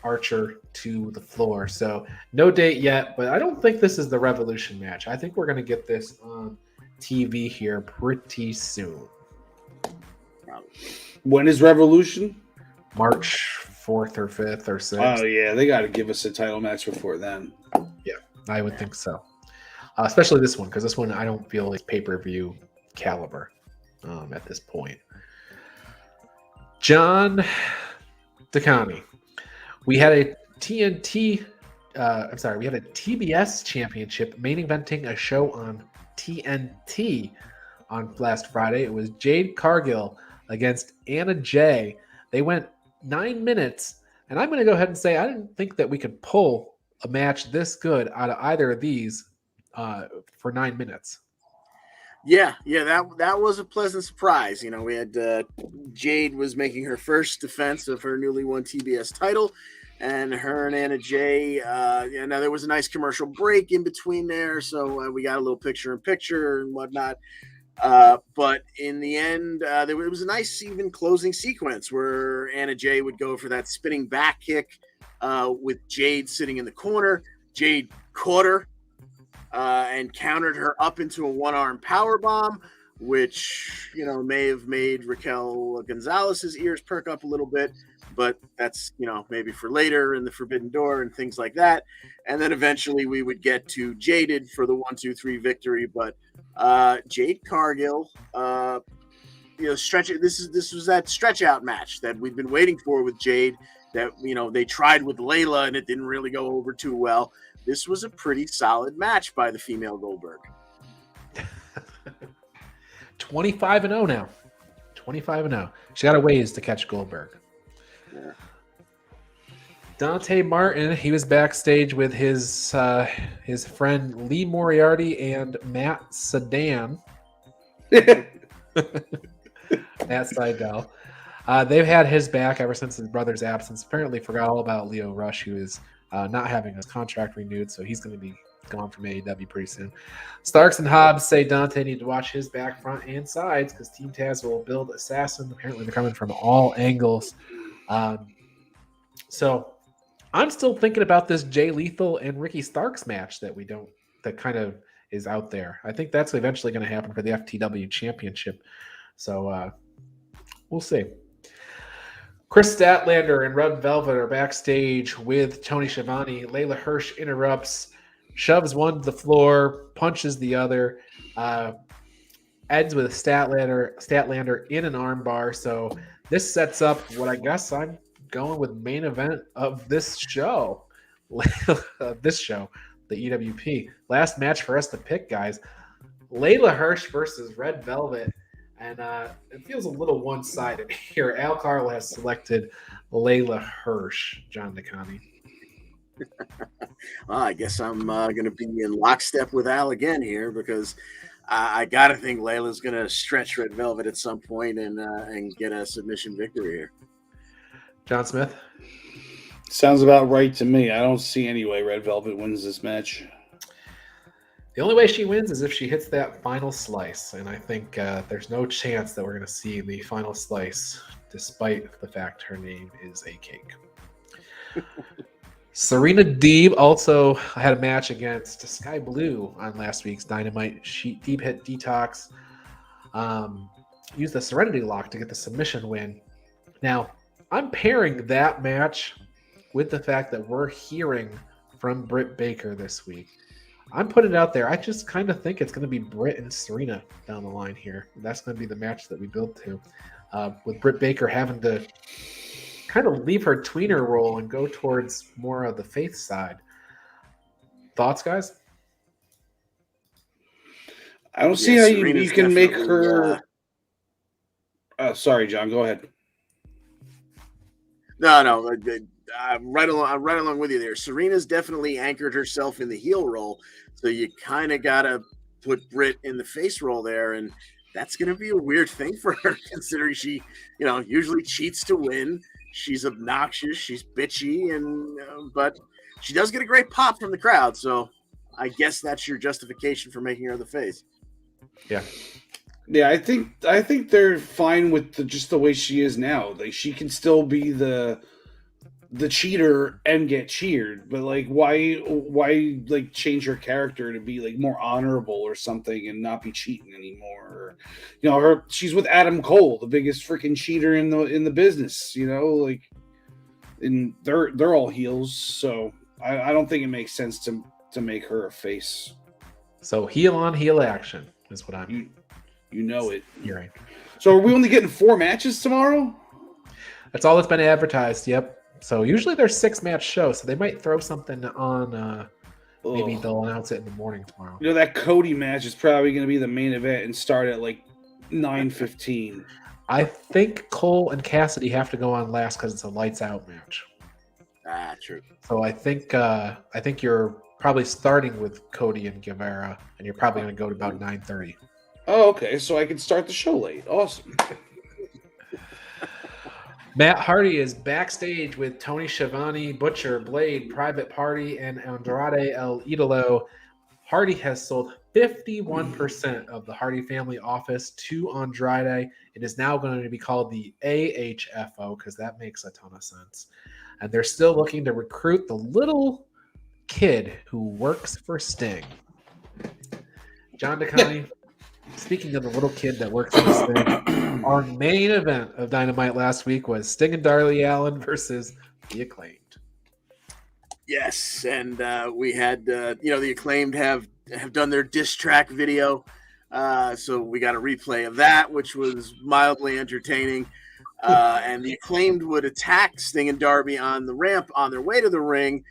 Archer to the floor. So no date yet, but I don't think this is the Revolution match. I think we're going to get this on TV here pretty soon. When is Revolution? March 4th or 5th or 6th. Oh, yeah. They got to give us a title match before then. Yeah, I would think so. Especially this one, because this one I don't feel is pay-per-view caliber at this point. John Dakani. We had a TBS championship main eventing a show on TNT on last Friday. It was Jade Cargill against Anna Jay. They went 9 minutes, and I'm going to go ahead and say I didn't think that we could pull a match this good out of either of these for 9 minutes. Yeah, that was a pleasant surprise. We had Jade was making her first defense of her newly won TBS title, and her and Anna Jay. Now there was a nice commercial break in between there, so we got a little picture-in-picture and whatnot. But in the end, it was a nice even closing sequence where Anna Jay would go for that spinning back kick with Jade sitting in the corner. Jade caught her and countered her up into a one-arm powerbomb, which may have made Raquel Gonzalez's ears perk up a little bit. But that's, maybe for later in the Forbidden Door and things like that. And then eventually we would get to Jaded for the 1-2-3 victory. But Jade Cargill, this was that stretch out match that we've been waiting for with Jade that, they tried with Layla and it didn't really go over too well. This was a pretty solid match by the female Goldberg. 25-0 now. 25-0. She got a ways to catch Goldberg. Yeah. Dante Martin, he was backstage with his friend Lee Moriarty and Matt Sedan. Matt Seidel. They've had his back ever since his brother's absence. Apparently forgot all about Leo Rush, who is not having his contract renewed, so he's going to be gone from AEW pretty soon. Starks and Hobbs say Dante need to watch his back, front, and sides because Team Taz will build Assassin. Apparently they're coming from all angles. So I'm still thinking about this Jay Lethal and Ricky Starks match that kind of is out there. I think that's eventually going to happen for the FTW Championship. So we'll see. Chris Statlander and Red Velvet are backstage with Tony Schiavone. Layla Hirsch interrupts, shoves one to the floor, punches the other, ends with a Statlander in an armbar. So this sets up what I guess I'm going with main event of this show. The EWP. Last match for us to pick, guys. Layla Hirsch versus Red Velvet. And it feels a little one-sided here. Al Karl has selected Layla Hirsch, John DeConnie. Well, I guess I'm going to be in lockstep with Al again here because I got to think Layla's going to stretch Red Velvet at some point and get a submission victory here. John Smith? Sounds about right to me. I don't see any way Red Velvet wins this match. The only way she wins is if she hits that final slice, and I think there's no chance that we're going to see the final slice, despite the fact her name is a cake. Serena Deeb also had a match against Sky Blue on last week's Dynamite. Deeb hit Detox, used the Serenity Lock to get the submission win. Now, I'm pairing that match with the fact that we're hearing from Britt Baker this week. I'm putting it out there. I just kind of think it's going to be Britt and Serena down the line here. That's going to be the match that we build to. With Britt Baker having to kind of leave her tweener role and go towards more of the faith side. Thoughts, guys? I don't see how you can make her... sorry, John. Go ahead. No. I'm right along with you there. Serena's definitely anchored herself in the heel role, so you kind of got to put Britt in the face role there, and that's going to be a weird thing for her considering she, usually cheats to win. She's obnoxious, she's bitchy, and but she does get a great pop from the crowd, so I guess that's your justification for making her the face. Yeah. Yeah, I think they're fine with just the way she is now. Like she can still be the cheater and get cheered, but like why like change her character to be like more honorable or something and not be cheating anymore? Or, she's with Adam Cole, the biggest freaking cheater in the business, like, and they're all heels, so I don't think it makes sense to make her a face. So heel on heel action is what I'm it. Hearing. So are we only getting 4 matches tomorrow? That's all that's been advertised. Yep. So usually there's 6-match shows, so they might throw something on. Maybe they'll announce it in the morning tomorrow. That Cody match is probably going to be the main event and start at like 9:15. I think Cole and Cassidy have to go on last because it's a lights out match. True. So I think you're probably starting with Cody and Guevara, and you're probably going to go to about 9:30. Oh, okay. So I can start the show late. Awesome. Matt Hardy is backstage with Tony Schiavone, Butcher, Blade, Private Party, and Andrade El Idolo. Hardy has sold 51% of the Hardy family office to Andrade. It is now going to be called the AHFO because that makes a ton of sense. And they're still looking to recruit the little kid who works for Sting. John DeConnie, speaking of the little kid that works for Sting, our main event of Dynamite last week was Sting and Darby Allin versus The Acclaimed. Yes, and we had the Acclaimed have done their diss track video, so we got a replay of that, which was mildly entertaining. And the Acclaimed would attack Sting and Darby on the ramp on their way to the ring,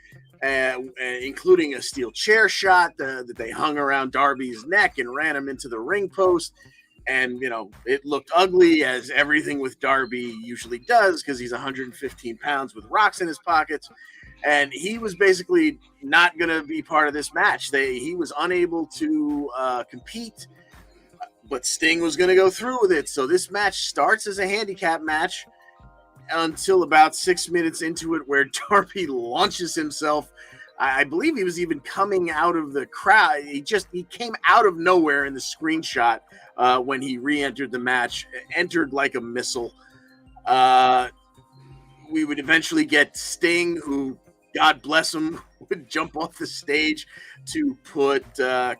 including a steel chair shot that they hung around Darby's neck and ran him into the ring post. And, it looked ugly, as everything with Darby usually does, because he's 115 pounds with rocks in his pockets. And he was basically not going to be part of this match. He was unable to compete, but Sting was going to go through with it. So this match starts as a handicap match until about 6 minutes into it, where Darby launches himself. I believe he was even coming out of the crowd. He came out of nowhere in the screenshot when he re-entered the match, entered like a missile. We would eventually get Sting, who, God bless him, would jump off the stage to put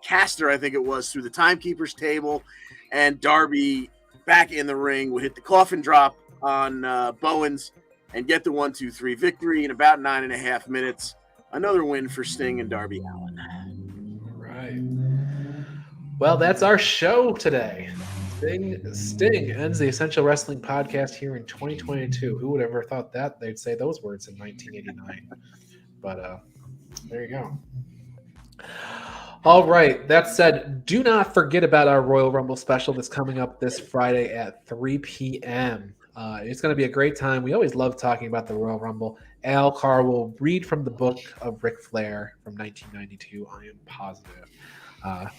Caster, I think it was, through the timekeeper's table, and Darby back in the ring would hit the coffin drop on Bowens and get the 1-2-3 victory in about 9.5 minutes. Another win for Sting and Darby Allin. All right. Well, that's our show today. Sting ends the Essential Wrestling Podcast here in 2022. Who would ever thought that they'd say those words in 1989? But there you go. All right. That said, do not forget about our Royal Rumble special that's coming up this Friday at 3 p.m. It's going to be a great time. We always love talking about the Royal Rumble. Karl will read from the book of Ric Flair from 1992. I am positive.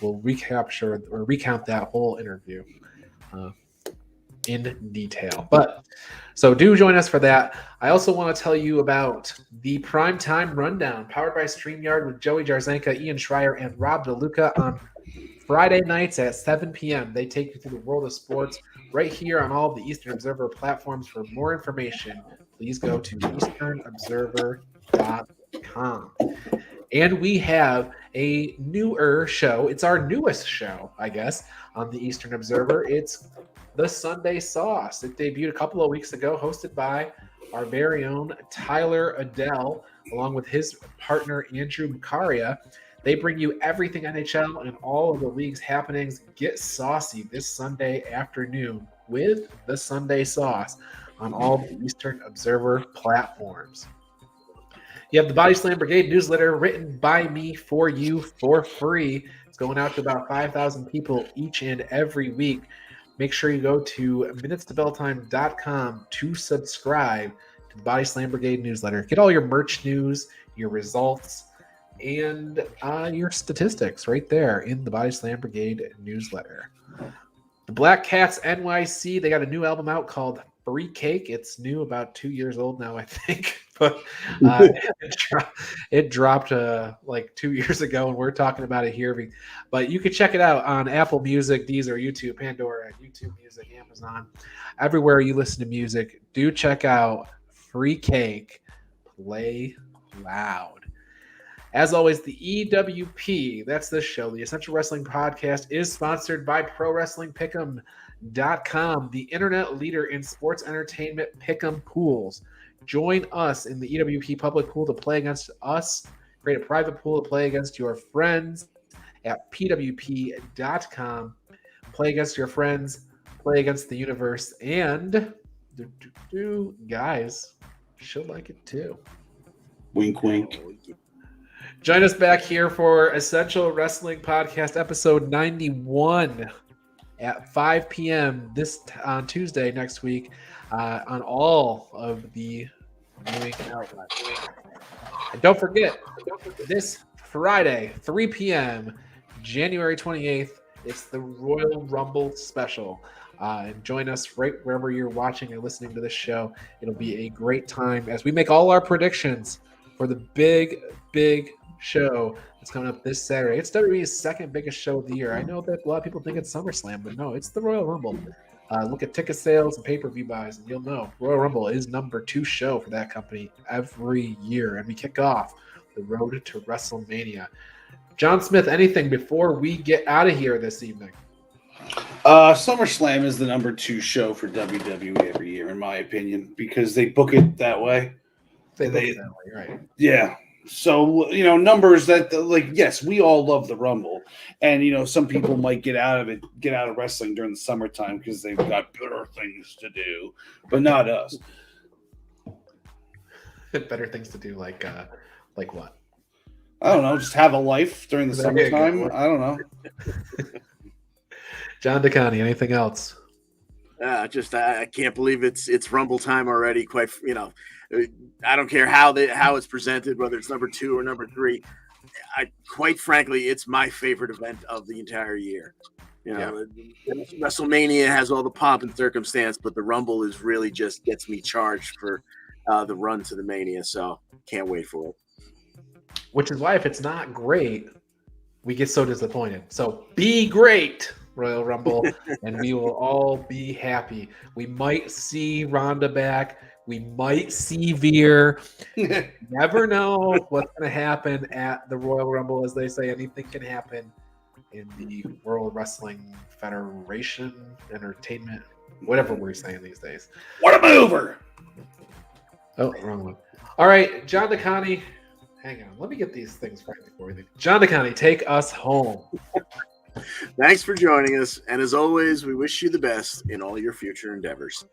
We'll recount that whole interview in detail. So do join us for that. I also want to tell you about the Primetime Rundown, powered by StreamYard, with Joey Jarzenka, Ian Schreier, and Rob DeLuca on Friday nights at 7 p.m. They take you through the world of sports right here on all of the Eastern Observer platforms. For more information, please go to easternobserver.com. And we have a newer show. It's our newest show, I guess, on the Eastern Observer. It's The Sunday Sauce. It debuted a couple of weeks ago, hosted by our very own Tyler Adele, along with his partner, Andrew Macaria. They bring you everything NHL and all of the league's happenings. Get saucy this Sunday afternoon with The Sunday Sauce on all the Eastern Observer platforms. You have the Body Slam Brigade newsletter written by me for you for free. It's going out to about 5,000 people each and every week. Make sure you go to minutestobelltime.com to subscribe to the Body Slam Brigade newsletter. Get all your merch news, your results, and your statistics right there in the Body Slam Brigade newsletter. The Black Cats NYC, they got a new album out called Free Cake. It's new, about 2 years old now, I think. But it dropped like 2 years ago, and we're talking about it here. But you can check it out on Apple Music, Deezer, YouTube, Pandora, YouTube Music, Amazon, everywhere you listen to music. Do check out Free Cake. Play loud. As always, the EWP, that's this show, the Essential Wrestling Podcast, is sponsored by ProWrestlingPick'em.com, the internet leader in sports entertainment pick'em pools. Join us in the EWP public pool to play against us. Create a private pool to play against your friends at PWP.com. Play against your friends, play against the universe, and guys should like it too. Wink, wink. Join us back here for Essential Wrestling Podcast episode 91 at 5 p.m. on Tuesday next week on all of the viewing outlets. And don't forget, this Friday, 3 p.m., January 28th, it's the Royal Rumble special. And join us right wherever you're watching or listening to this show. It'll be a great time as we make all our predictions for the big show that's coming up this Saturday. It's WWE's second biggest show of the year. I know that a lot of people think it's SummerSlam, but no, it's the Royal Rumble. Look at ticket sales and pay-per-view buys, and you'll know Royal Rumble is number 2 show for that company every year. And we kick off the road to WrestleMania. John Smith, anything before we get out of here this evening? SummerSlam is the number 2 show for WWE every year, in my opinion, because they book it that way. They book it that way, right? Yeah. So, numbers that, yes, we all love the Rumble. And, some people might get out of wrestling during the summertime because they've got better things to do, but not us. Better things to do, like what? I don't know, just have a life during the summertime. I don't know. John DeConnie, anything else? I can't believe it's Rumble time already. Quite, I don't care how it's presented, whether it's number 2 or number 3. Quite frankly, it's my favorite event of the entire year. WrestleMania has all the pomp and circumstance, but the Rumble is really just gets me charged for the run to the Mania. So can't wait for it. Which is why if it's not great, we get so disappointed. So be great, Royal Rumble, and we will all be happy. We might see Ronda back. We might see Veer. Never know what's going to happen at the Royal Rumble. As they say, anything can happen in the World Wrestling Federation, Entertainment, whatever we're saying these days. What a mover! Oh, wrong one. All right, John DeConnie. Hang on. Let me get these things right before we leave. John DeConnie, take us home. Thanks for joining us. And as always, we wish you the best in all your future endeavors.